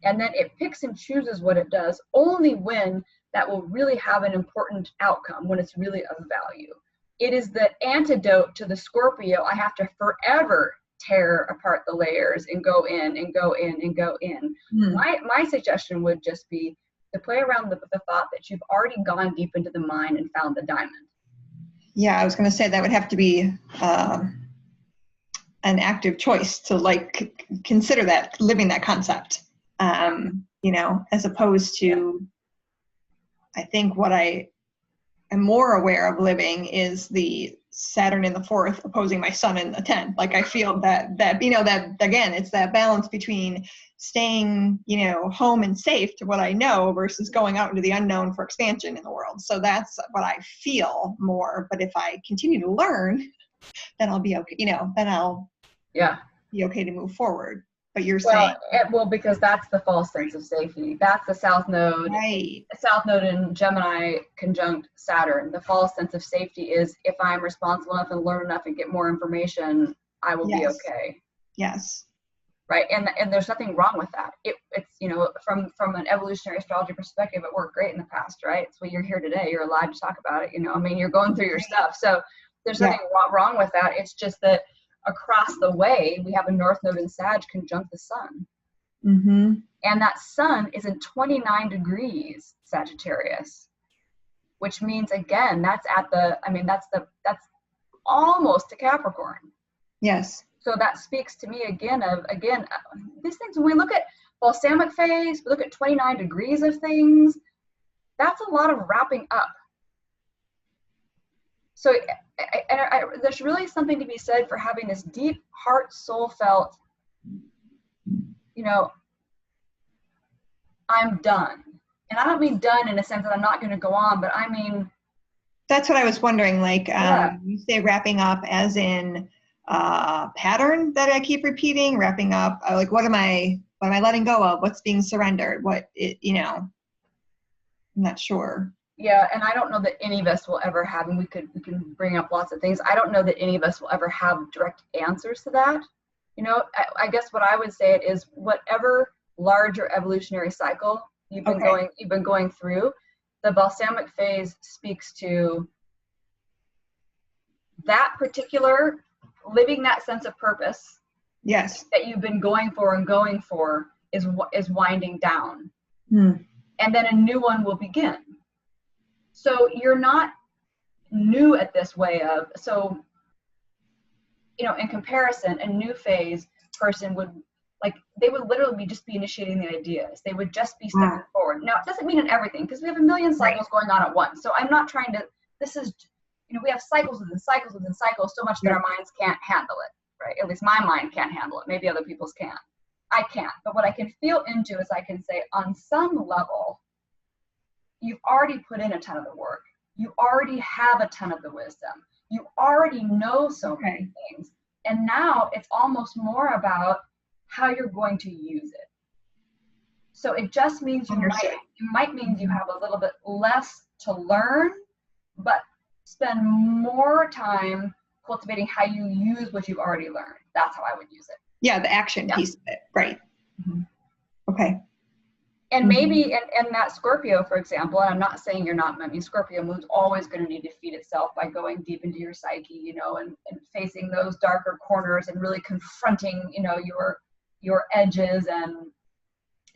And then it picks and chooses what it does only when that will really have an important outcome, when it's really of value. It is the antidote to the Scorpio. I have to forever tear apart the layers and go in and go in and go in. My suggestion would just be to play around with the thought that you've already gone deep into the mine and found the diamond. Yeah, I was going to say that would have to be an active choice to consider that, living that concept. As opposed to, I think what I am more aware of living is the Saturn in the 4th opposing my Sun in the 10th. Like I feel that again, it's that balance between staying, home and safe to what I know versus going out into the unknown for expansion in the world. So that's what I feel more. But if I continue to learn, then I'll be okay, then I'll be okay to move forward. But you're saying because that's the false sense of safety. That's the South Node. Right. South Node in Gemini conjunct Saturn. The false sense of safety is if I'm responsible enough and learn enough and get more information, I will be okay. Yes. Right. And there's nothing wrong with that. It's from an evolutionary astrology perspective, it worked great in the past, right? It's why you're here today. You're alive to talk about it. You're going through your stuff. So there's nothing wrong with that. It's just that across the way, we have a North Node in Sag conjunct the Sun. And that Sun is in 29 degrees Sagittarius, which means, again, that's almost to Capricorn. Yes. So that speaks to me again, these things, when we look at balsamic phase, we look at 29 degrees of things, that's a lot of wrapping up. So there's really something to be said for having this deep heart, soul felt, I'm done. And I don't mean done in a sense that I'm not going to go on, but I mean. That's what I was wondering. You say wrapping up as in pattern that I keep repeating, wrapping up, what am I letting go of? What's being surrendered? I'm not sure. Yeah, and I don't know that any of us will ever have, and we can bring up lots of things. I don't know that any of us will ever have direct answers to that. You know, I guess what I would say it is whatever larger evolutionary cycle you've been going through, the balsamic phase speaks to that particular living that sense of purpose. Yes. That you've been going for is winding down. And then a new one will begin. So you're not new at this way of, so, you know, in comparison, a new phase person would, like, they would literally just be initiating the ideas. They would just be stepping forward. Now, it doesn't mean in everything, because we have a million cycles going on at once. So I'm not trying to, this is, you know, we have cycles within cycles within cycles so much that our minds can't handle it, right? At least my mind can't handle it. Maybe other people's can. I can't. But what I can feel into is I can say, on some level, you've already put in a ton of the work. You already have a ton of the wisdom. You already know so many things. And now it's almost more about how you're going to use it. So it just means it might mean you have a little bit less to learn, but spend more time cultivating how you use what you've already learned. That's how I would use it. Yeah, the action piece of it. Right. Okay. And maybe in that Scorpio, for example, and I'm not saying you're not, I mean, Scorpio moon's always going to need to feed itself by going deep into your psyche, you know, and facing those darker corners and really confronting, you know, your edges and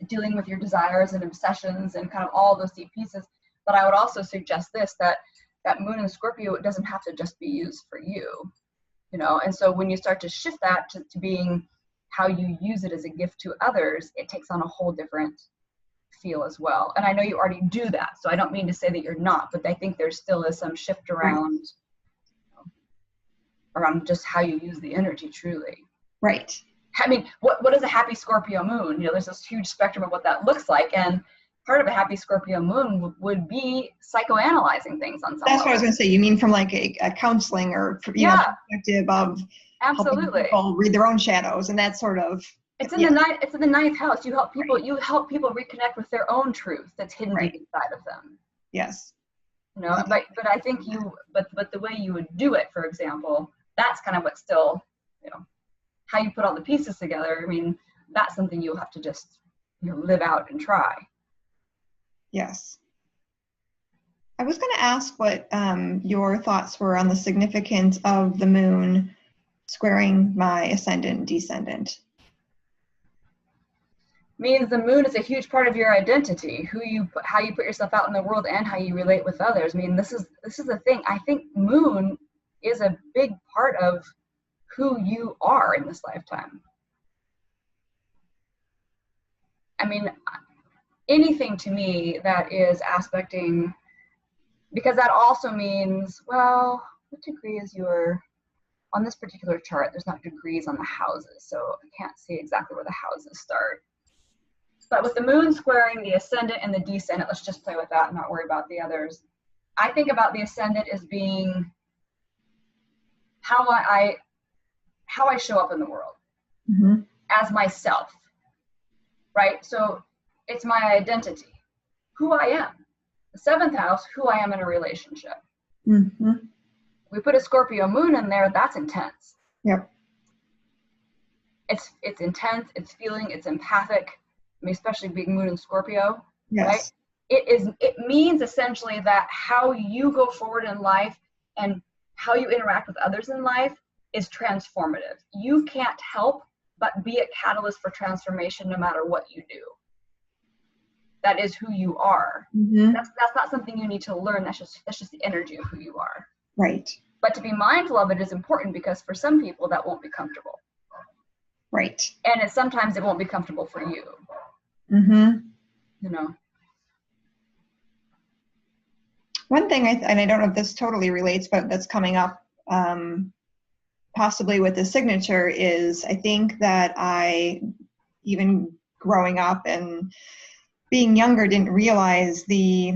dealing with your desires and obsessions and kind of all those deep pieces. But I would also suggest this, that moon in Scorpio, it doesn't have to just be used for you, you know, and so when you start to shift that to being how you use it as a gift to others, it takes on a whole different feel as well. And I know you already do that, so I don't mean to say that you're not, but I think there still is some shift around just how you use the energy truly. Right. I mean, what is a happy Scorpio moon? You know, there's this huge spectrum of what that looks like, and part of a happy Scorpio moon would be psychoanalyzing things on some That's level. what I was going to say. You mean from like a counseling or you know, perspective of absolutely helping people read their own shadows and that sort of. It's in the ninth house. You help people. You help people reconnect with their own truth that's hidden deep inside of them. Yes. You know, but I think but the way you would do it, for example, that's kind of what still, you know, how you put all the pieces together. I mean, that's something you'll have to just, you know, live out and try. Yes. I was going to ask what your thoughts were on the significance of the moon squaring my ascendant and descendant. Means the moon is a huge part of your identity, how you put yourself out in the world and how you relate with others. I mean, this is the thing. I think moon is a big part of who you are in this lifetime. I mean, anything to me that is aspecting, because that also means, well, what degree is your, on this particular chart, there's not degrees on the houses, so I can't see exactly where the houses start. But with the moon squaring the ascendant and the descendant, let's just play with that and not worry about the others. I think about the ascendant as being how I show up in the world as myself, right? So it's my identity, who I am. The seventh house, who I am in a relationship. We put a Scorpio moon in there, that's intense. Yep. It's intense, it's feeling, it's empathic. I mean, especially being moon in Scorpio, right? It means essentially that how you go forward in life and how you interact with others in life is transformative. You can't help but be a catalyst for transformation no matter what you do. That is who you are. That's not something you need to learn. That's just the energy of who you are. Right. But to be mindful of it is important, because for some people that won't be comfortable. Right. And sometimes it won't be comfortable for you. You know. One thing, and I don't know if this totally relates, but that's coming up possibly with the signature is, I think that I, even growing up and being younger, didn't realize the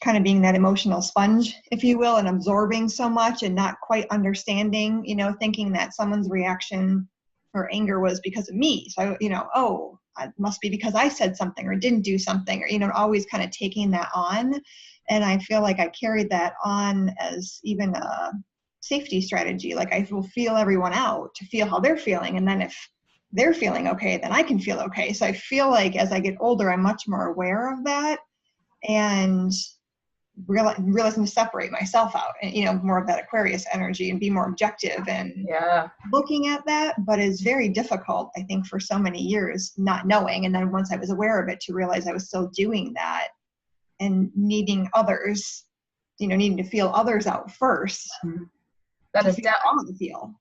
kind of being that emotional sponge, if you will, and absorbing so much and not quite understanding, you know, thinking that someone's reaction or anger was because of me. So, you know, oh, it must be because I said something or didn't do something, or, you know, always kind of taking that on. And I feel like I carried that on as even a safety strategy. Like I will feel everyone out to feel how they're feeling. And then if they're feeling okay, then I can feel okay. So I feel like as I get older, I'm much more aware of that and realizing to separate myself out and, you know, more of that Aquarius energy and be more objective and looking at that. But it's very difficult, I think, for so many years not knowing. And then once I was aware of it, to realize I was still doing that and needing others, you know, needing to feel others out first. That is feel.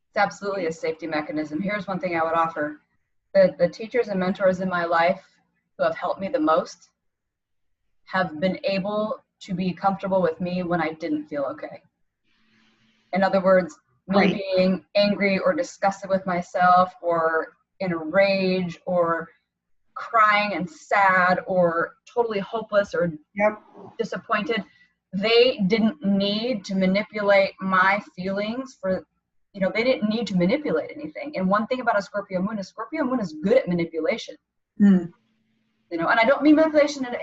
It's absolutely a safety mechanism. Here's one thing I would offer. The teachers and mentors in my life who have helped me the most have been able to be comfortable with me when I didn't feel okay. In other words, me being angry or disgusted with myself or in a rage or crying and sad or totally hopeless or disappointed, they didn't need to manipulate my feelings for, you know, they didn't need to manipulate anything. And one thing about a Scorpio moon is good at manipulation. You know, and I don't mean manipulation in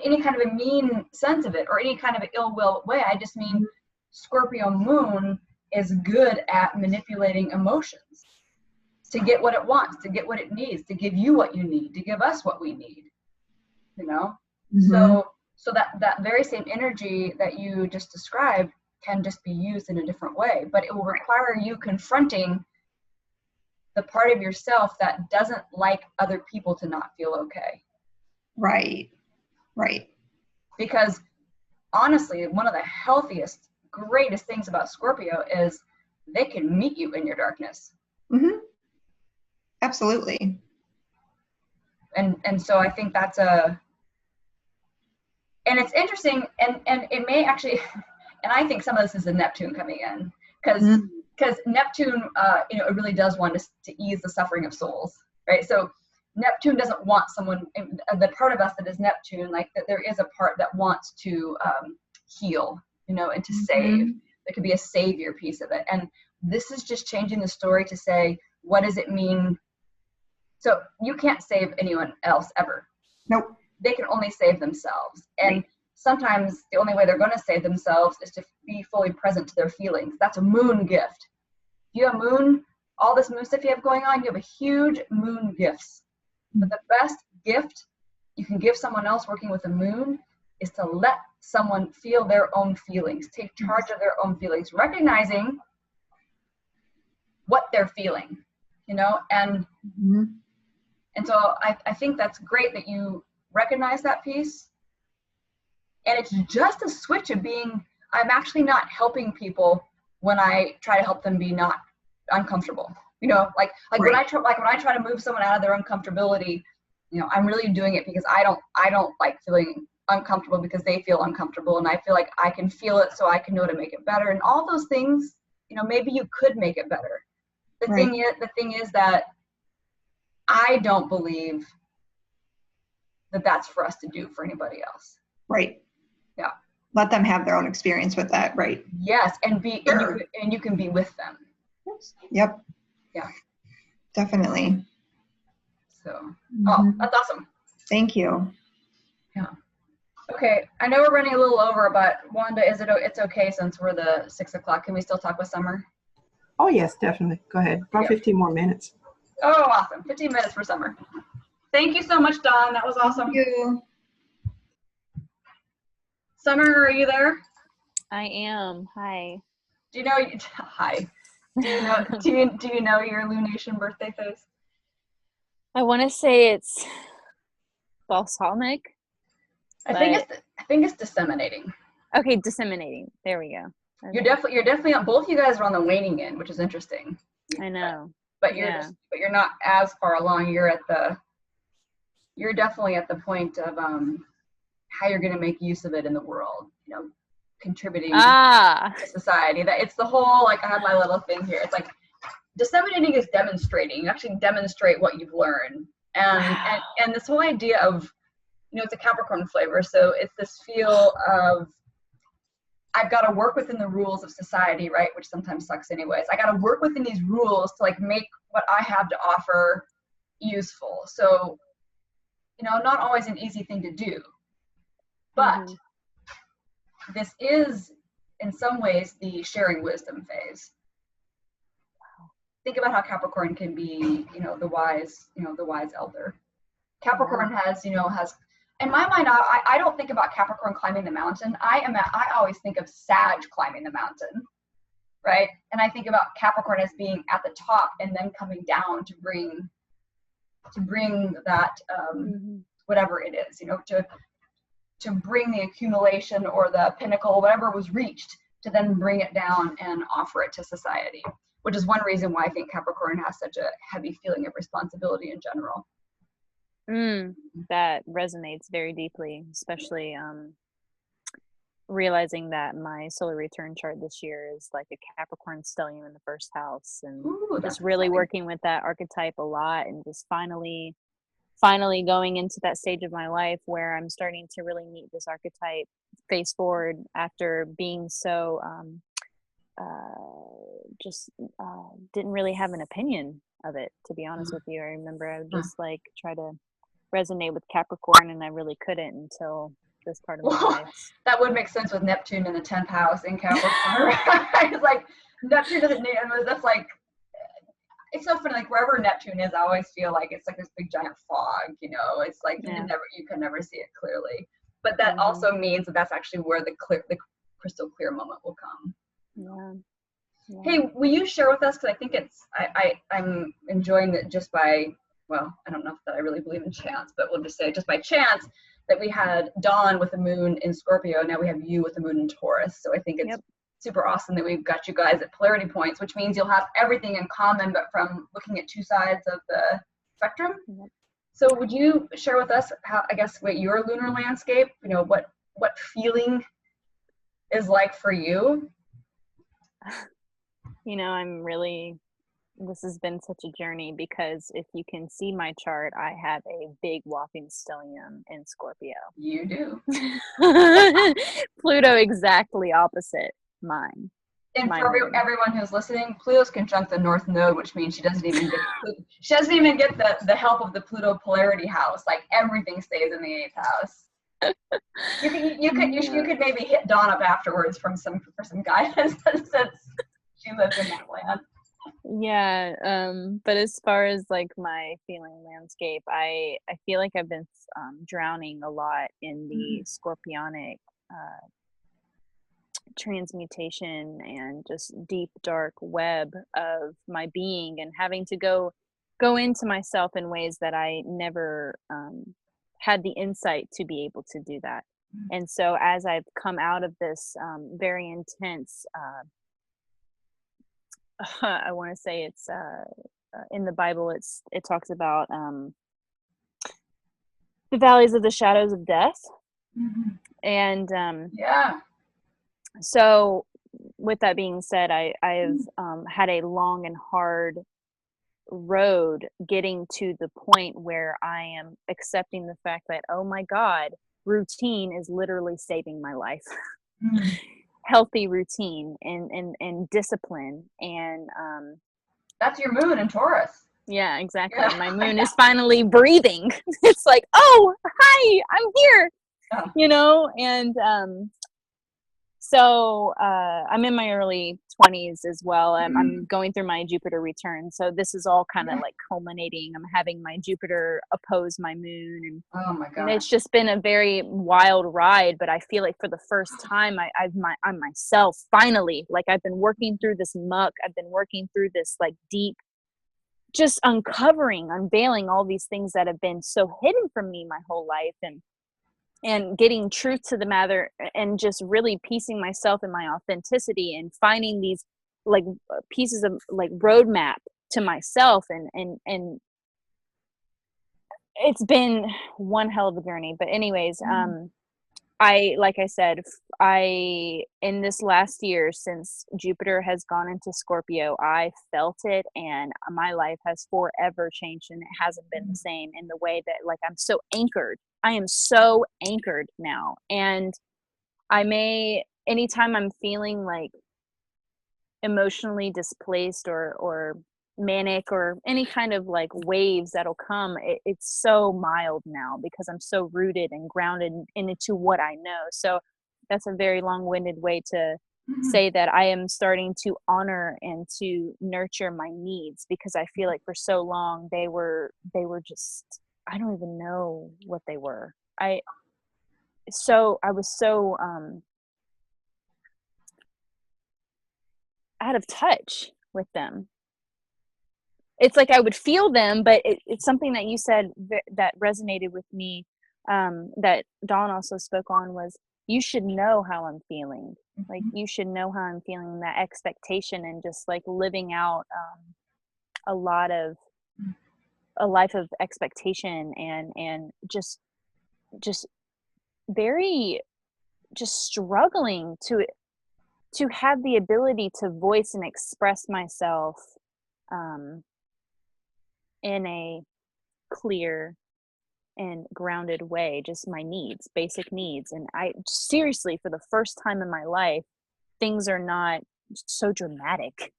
any kind of a mean sense of it or any kind of an ill will way. I just mean Scorpio moon is good at manipulating emotions to get what it wants, to get what it needs, to give you what you need, to give us what we need, you know? So that very same energy that you just described can just be used in a different way, but it will require you confronting the part of yourself that doesn't like other people to not feel okay. Right. Because honestly, one of the healthiest, greatest things about Scorpio is they can meet you in your darkness. Absolutely. And so I think that's and it's interesting, and it may actually, and I think some of this is the Neptune coming in, because Neptune, you know, it really does want to ease the suffering of souls, right? So Neptune doesn't want someone, the part of us that is Neptune, like that there is a part that wants to heal, you know, and to save. There could be a savior piece of it. And this is just changing the story to say, what does it mean? So you can't save anyone else ever. Nope. They can only save themselves. And sometimes the only way they're going to save themselves is to be fully present to their feelings. That's a moon gift. If you have moon, all this moon stuff you have going on, you have a huge moon gifts. But the best gift you can give someone else working with the moon is to let someone feel their own feelings, take charge of their own feelings, recognizing what they're feeling, you know, and so I think that's great that you recognize that piece. And it's just a switch of being, I'm actually not helping people when I try to help them be not uncomfortable. You know, like when I try to move someone out of their uncomfortability, you know, I'm really doing it because I don't like feeling uncomfortable because they feel uncomfortable, and I feel like I can feel it so I can know how to make it better. And all those things, you know, maybe you could make it better. The thing is that I don't believe that that's for us to do for anybody else. Right. Yeah. Let them have their own experience with that. Right. Yes. And you can be with them. Yep. Yeah. Definitely. So, oh, that's awesome. Thank you. Yeah. Okay. I know we're running a little over, but Wanda, it's okay since we're the 6 o'clock. Can we still talk with Summer? Oh, yes, definitely. Go ahead. About 15 more minutes. Oh, awesome. 15 minutes for Summer. Thank you so much, Dawn. That was awesome. Thank you. Summer, are you there? I am. Hi. Do you know? Hi. Do you know your lunation birthday face? I want to say it's balsamic. I think it's disseminating. Okay, disseminating. There we go. Okay. You're definitely on, both you guys are on the waning end, which is interesting. I know. But you're not as far along. You're definitely at the point of how you're going to make use of it in the world. You know, contributing to society. That it's the whole, like, I have my little thing here. It's like disseminating is demonstrating. You actually demonstrate what you've learned, and this whole idea of, you know, it's a Capricorn flavor, so it's this feel of I've got to work within the rules of society, right? Which sometimes sucks anyways. I got to work within these rules to like make what I have to offer useful. So, not always an easy thing to do, but this is in some ways the sharing wisdom phase. Think about how Capricorn can be, the wise elder. Capricorn has in my mind, I don't think about Capricorn climbing the mountain. I always think of Sag climbing the mountain, right? And I think about Capricorn as being at the top and then coming down to bring that whatever it is, to bring the accumulation or the pinnacle, whatever was reached, to then bring it down and offer it to society, which is one reason why I think Capricorn has such a heavy feeling of responsibility in general. That resonates very deeply, especially realizing that my solar return chart this year is like a Capricorn stellium in the first house, and just really working with that archetype a lot, and just finally going into that stage of my life where I'm starting to really meet this archetype face forward after being so didn't really have an opinion of it, to be honest with you. I remember I would just like try to resonate with Capricorn, and I really couldn't until this part of my life. That would make sense with Neptune in the 10th house in Capricorn. Right? It's like Neptune doesn't need, that's like, it's so funny, like wherever Neptune is, I always feel like it's like this big giant fog, it's like you can never see it clearly. But that also means that that's actually where the crystal clear moment will come. Yeah. Hey, will you share with us, because I think I'm enjoying it just by, well, I don't know that I really believe in chance, but we'll just say just by chance that we had Dawn with the moon in Scorpio. Now we have you with the moon in Taurus. So I think it's super awesome that we've got you guys at polarity points, which means you'll have everything in common, but from looking at two sides of the spectrum. So would you share with us how, what your lunar landscape, what feeling is like for you? This has been such a journey, because if you can see my chart, I have a big whopping stellium in Scorpio. You do. Pluto exactly opposite mine. And for everyone who's listening, Pluto's conjunct the North Node, which means she doesn't even get the help of the Pluto polarity house. Like everything stays in the 8th house. You could maybe hit Dawn up afterwards for some guidance since she lives in that land. Yeah, but as far as like my feeling landscape, I feel like I've been drowning a lot in the scorpionic transmutation and just deep dark web of my being, and having to go into myself in ways that I never had the insight to be able to do that. And so as I've come out of this very intense I want to say it's in the Bible, it talks about the valleys of the shadows of death. And so with that being said, I've had a long and hard road getting to the point where I am accepting the fact that, oh my God, routine is literally saving my life. Healthy routine and discipline, and that's your moon in Taurus. Yeah, exactly. My moon is finally breathing. It's like, oh, hi, I'm here. And so I'm in my early 20s as well. I'm going through my Jupiter return, so this is all kind of like culminating. I'm having my Jupiter oppose my moon, and oh my God, and it's just been a very wild ride. But I feel like for the first time, I'm myself finally. Like I've been working through this muck. I've been working through this like deep, just unveiling all these things that have been so hidden from me my whole life, and getting truth to the matter, and just really piecing myself and my authenticity, and finding these like pieces of like roadmap to myself, and it's been one hell of a journey. But anyways, like I said, in this last year, since Jupiter has gone into Scorpio, I felt it, and my life has forever changed, and it hasn't been the same, in the way that like I'm so anchored. I am so anchored now, and anytime I'm feeling like emotionally displaced or manic or any kind of like waves that'll come, it's so mild now because I'm so rooted and grounded into what I know. So that's a very long-winded way to say that I am starting to honor and to nurture my needs, because I feel like for so long they were just, I don't even know what they were. I was so out of touch with them. It's like I would feel them, but it's something that you said that resonated with me, that Dawn also spoke on, was you should know how I'm feeling. Like, you should know how I'm feeling, that expectation, and just like living out a life of expectation and just very just struggling to have the ability to voice and express myself in a clear and grounded way, just my needs, basic needs. And I seriously, for the first time in my life, things are not so dramatic.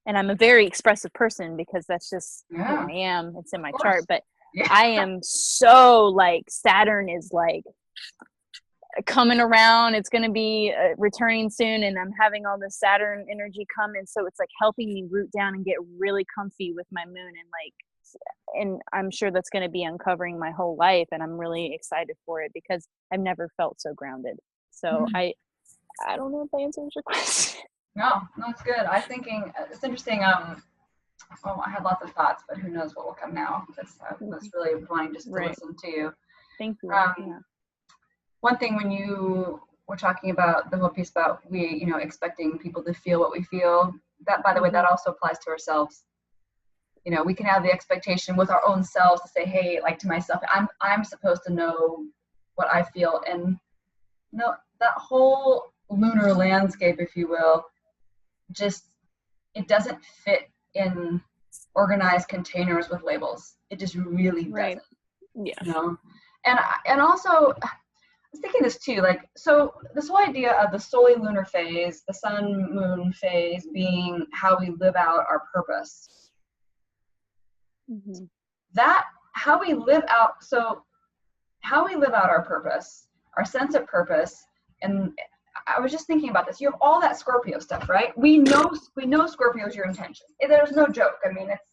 And I'm a very expressive person because that's just who I am. It's in my chart. But I am so like, Saturn is like coming around. It's going to be returning soon, and I'm having all this Saturn energy come in, so it's like helping me root down and get really comfy with my moon, and I'm sure that's going to be uncovering my whole life, and I'm really excited for it because I've never felt so grounded. So I don't know if that answers your question. No, it's good. I'm thinking it's interesting. I had lots of thoughts, but who knows what will come now. I was really wanting just to listen to you. Thank you. One thing, when you were talking about the whole piece about expecting people to feel what we feel, that, by the way, that also applies to ourselves. We can have the expectation with our own selves to say, hey, like to myself, I'm supposed to know what I feel. And no, that whole lunar landscape, if you will, it doesn't fit in organized containers with labels. It just really doesn't. Yeah. And also, I was thinking this too, like, so this whole idea of the solely lunar phase, the sun moon phase being how we live out our purpose. That how we live out our purpose, our sense of purpose. And I was just thinking about this. You have all that Scorpio stuff, right? We know Scorpio is your intention. There's no joke. I mean, it's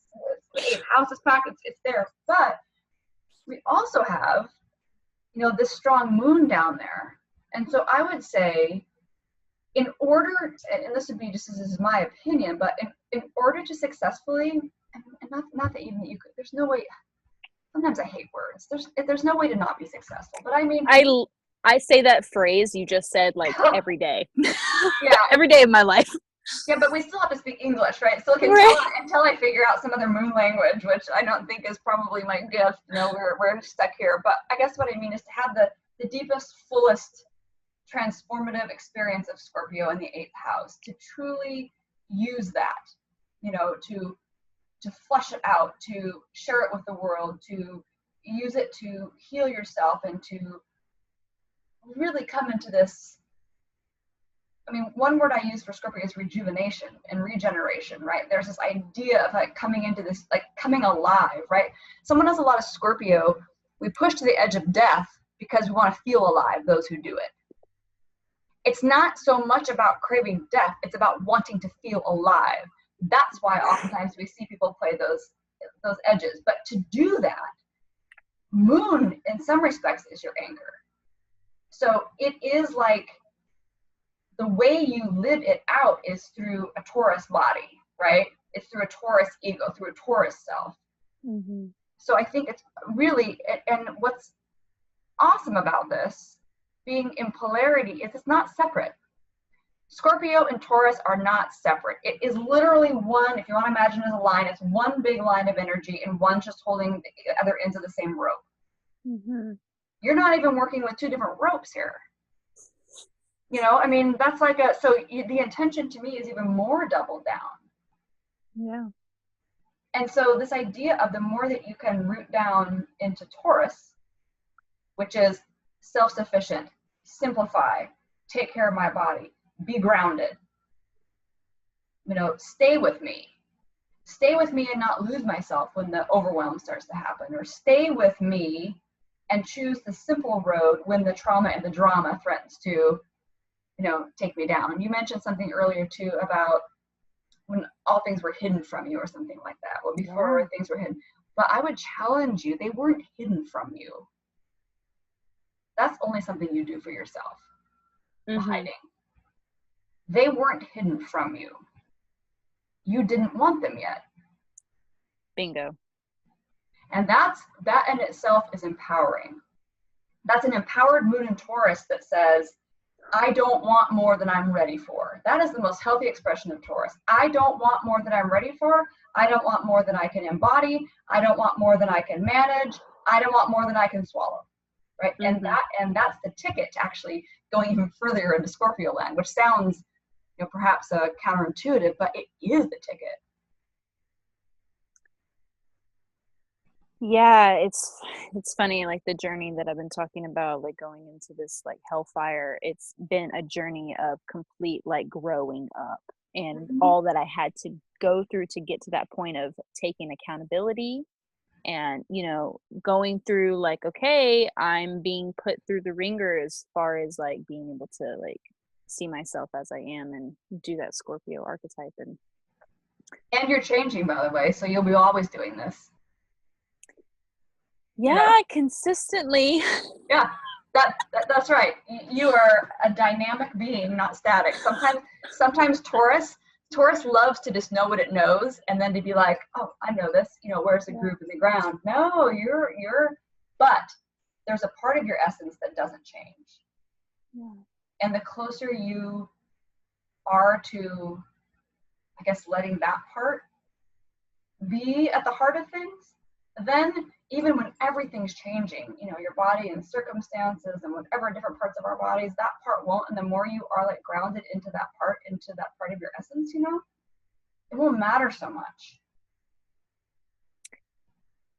house is packed, it's there. But we also have this strong moon down there. And so I would say, in order, and this would be just, this is my opinion, but in order to successfully, and not that even you could, there's no way, sometimes I hate words, there's no way to not be successful, but I mean, I say that phrase you just said like every day. Yeah. Every day of my life. Yeah, but we still have to speak English, right? So until I figure out some other moon language, which I don't think is probably my gift, we're stuck here. But I guess what I mean is to have the deepest, fullest, transformative experience of Scorpio in the 8th house, to truly use that, to flush it out, to share it with the world, to use it to heal yourself, and to really come into this. I mean, one word I use for Scorpio is rejuvenation and regeneration, right? There's this idea of like coming into this, like coming alive, right? Someone has a lot of Scorpio, we push to the edge of death because we want to feel alive, those who do it. It's not so much about craving death, it's about wanting to feel alive. That's why oftentimes we see people play those edges. But to do that, moon, in some respects, is your anchor. So it is like, the way you live it out is through a Taurus body, right? It's through a Taurus ego, through a Taurus self. So I think it's really, and what's awesome about this, being in polarity, is it's not separate. Scorpio and Taurus are not separate. It is literally one, if you want to imagine it as a line, it's one big line of energy, and one's just holding the other ends of the same rope. You're not even working with two different ropes here. I mean, that's like the intention to me is even more doubled down. Yeah. And so this idea of the more that you can root down into Taurus, which is self-sufficient, simplify, take care of my body, be grounded, stay with me. stay with me and not lose myself when the overwhelm starts to happen, or stay with me and choose the simple road when the trauma and the drama threatens to, take me down. You mentioned something earlier too about when all things were hidden from you or something like that. Well, before things were hidden. But I would challenge you, they weren't hidden from you. That's only something you do for yourself. Hiding. They weren't hidden from you. You didn't want them yet. Bingo. And that in itself is empowering. That's an empowered moon in Taurus that says, I don't want more than I'm ready for. That is the most healthy expression of Taurus. I don't want more than I'm ready for. I don't want more than I can embody. I don't want more than I can manage. I don't want more than I can swallow. Right? And that's the ticket to actually going even further into Scorpio land, which sounds perhaps counterintuitive, but it is the ticket. Yeah, it's funny, like the journey that I've been talking about, like going into this like hellfire, it's been a journey of complete like growing up, and all that I had to go through to get to that point of taking accountability and going through like, okay, I'm being put through the ringer as far as like being able to like see myself as I am and do that Scorpio archetype. And you're changing, by the way, so you'll be always doing this. Consistently. Yeah, that's right. You are a dynamic being, not static. Sometimes Taurus loves to just know what it knows, and then to be like, oh, I know this. Where's the group in the ground? No, but there's a part of your essence that doesn't change. Yeah. And the closer you are to, I guess, letting that part be at the heart of things, then even when everything's changing, your body and circumstances and whatever different parts of our bodies, that part won't. And the more you are like grounded into that part of your essence, it won't matter so much.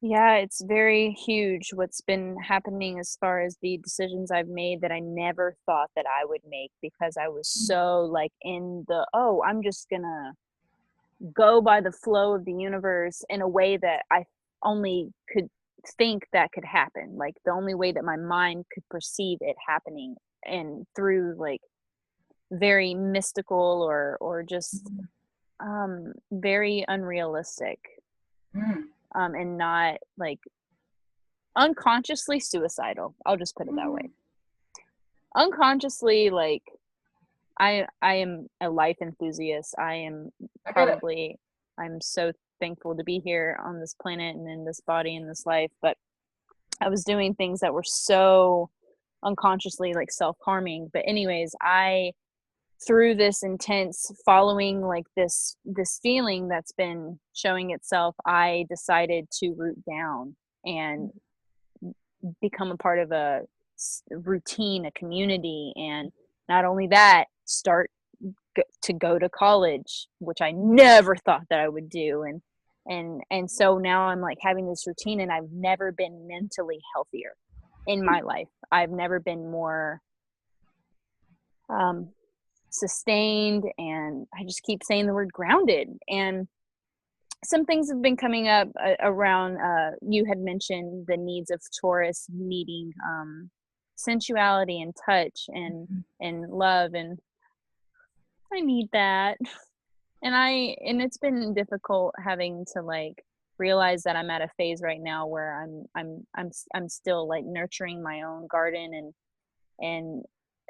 Yeah, it's very huge what's been happening as far as the decisions I've made that I never thought that I would make, because I was so like in the, I'm just gonna go by the flow of the universe in a way that I only could think that could happen, like the only way that my mind could perceive it happening, and through like very mystical or just very unrealistic, and not like unconsciously suicidal. I'll just put it that way. Unconsciously, like I am a life enthusiast. I'm so thankful to be here on this planet and in this body and this life, but I was doing things that were so unconsciously like self-harming. But anyways, I, through this intense following, like this feeling that's been showing itself, I decided to root down and become a part of a routine, a community, and not only that, start to go to college, which I never thought that I would do. And so now I'm like having this routine, and I've never been mentally healthier in my life. I've never been more sustained, and I just keep saying the word grounded. And some things have been coming up around, you had mentioned the needs of Taurus needing sensuality and touch and love, and I need that. And it's been difficult having to like realize that I'm at a phase right now where I'm still like nurturing my own garden and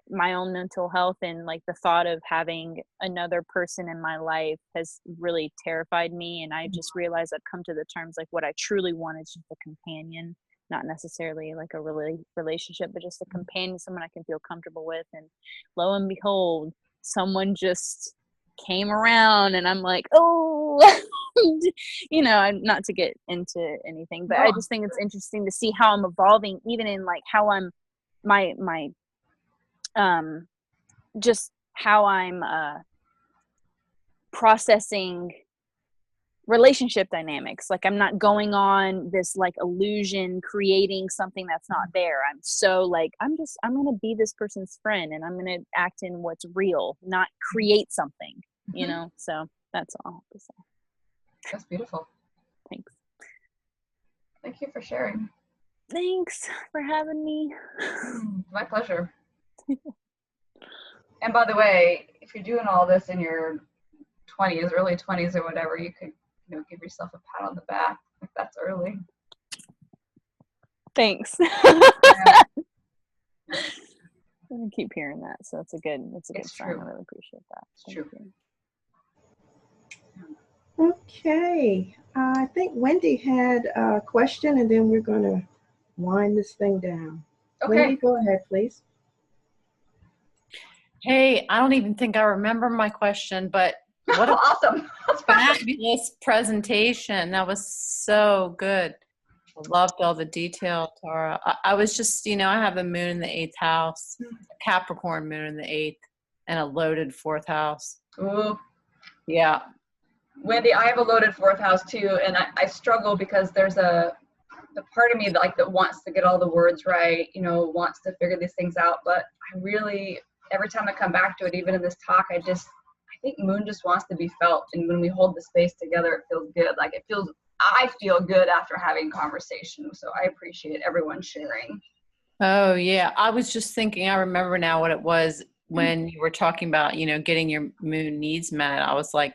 my own mental health, and like the thought of having another person in my life has really terrified me. And I just realized I've come to the terms like what I truly want is just a companion, not necessarily like a relationship, but just a companion, someone I can feel comfortable with. And lo and behold, someone just came around, and I'm like, not to get into anything, but I just think it's interesting to see how I'm evolving, even in like how I'm my just how I'm processing relationship dynamics. Like I'm not going on this like illusion, creating something that's not there. I'm so like, I'm going to be this person's friend, and I'm going to act in what's real, not create something, so that's all I have to say. That's beautiful. Thanks. Thank you for sharing. Thanks for having me. My pleasure. And by the way, if you're doing all this in your 20s, early 20s or whatever, you could, give yourself a pat on the back. Like, that's early. Thanks. Yeah. I'm gonna keep hearing that, so it's a good It's sign. true. I really appreciate that. It's true. You. Okay. I think Wendy had a question, and then we're going to wind this thing down. Okay. Wendy, go ahead, please. Hey, I don't even think I remember my question, but what a Awesome. That's perfect. fabulous presentation. That was so good. I loved all the detail, Tara. I was just, I have a moon in the 8th house, a Capricorn moon in the 8th, and a loaded 4th house. Ooh. Yeah. Wendy, I have a loaded 4th house too, and I struggle because there's the part of me that wants to get all the words right, wants to figure these things out, but I really, every time I come back to it, even in this talk, I think moon just wants to be felt, and when we hold the space together, it feels good. Like I feel good after having conversation, so I appreciate everyone sharing. Oh, yeah. I was just thinking, I remember now what it was when you were talking about, getting your moon needs met. I was like,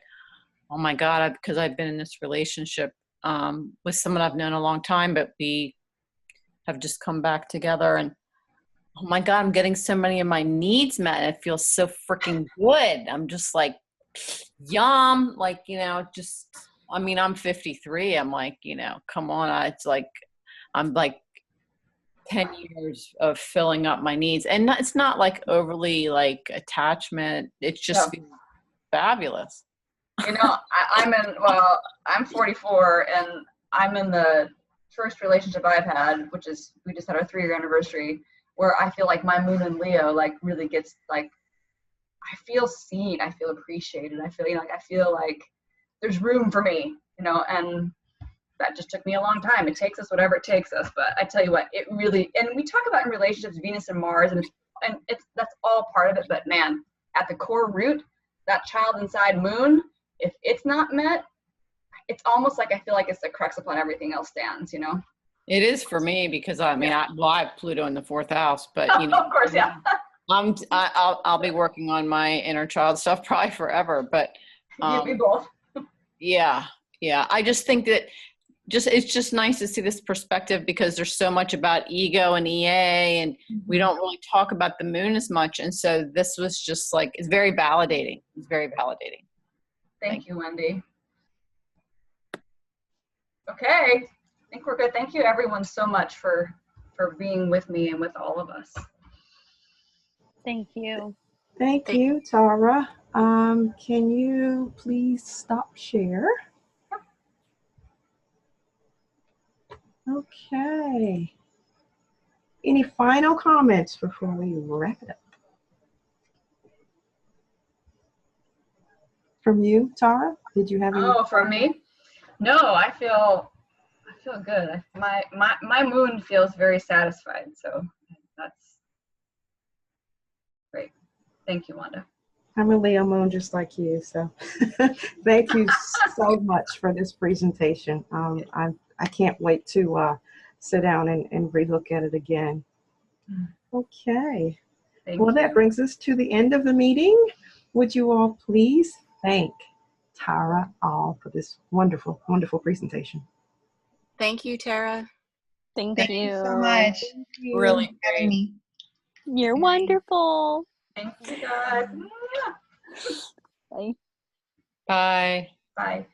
oh my God, because I've been in this relationship with someone I've known a long time, but we have just come back together, and oh my God, I'm getting so many of my needs met. And it feels so freaking good. I'm just like, yum. Like, I'm 53. I'm like, come on. It's like, I'm like 10 years of filling up my needs. And it's not like overly like attachment. It's just fabulous. I'm 44, and I'm in the first relationship I've had, which is, we just had our 3-year anniversary, where I feel like my moon in Leo, really gets, I feel seen, I feel appreciated, I feel like there's room for me, and that just took me a long time. It takes us whatever it takes us, but I tell you what, it really, and we talk about in relationships, Venus and Mars, and that's all part of it, but man, at the core root, that child inside moon, if it's not met, it's almost like I feel like it's the crux upon everything else stands, It is for me because I have Pluto in the 4th house, but of course, yeah. I'll be working on my inner child stuff probably forever, but We both. Yeah. I just think that it's just nice to see this perspective, because there's so much about ego and EA, and we don't really talk about the moon as much. And so this was just it's very validating. It's very validating. Thank you, Wendy. Okay, I think we're good. Thank you everyone so much for being with me and with all of us. Thank you. Thank you, Tara. Can you please stop share? Okay. Any final comments before we wrap it up? From you, Tara? Did you have any? Oh, from me? No, I feel good. My moon feels very satisfied, so that's great. Thank you, Wanda. I'm a Leo moon just like you, so thank you so much for this presentation. I can't wait to sit down and relook at it again. Okay. Thank you. That brings us to the end of the meeting. Would you all please thank Tara all for this wonderful, wonderful presentation. Thank you, Tara. Thank Thank you. you so much. Really for having me. You're wonderful. Thank you, God. Bye. Bye. Bye.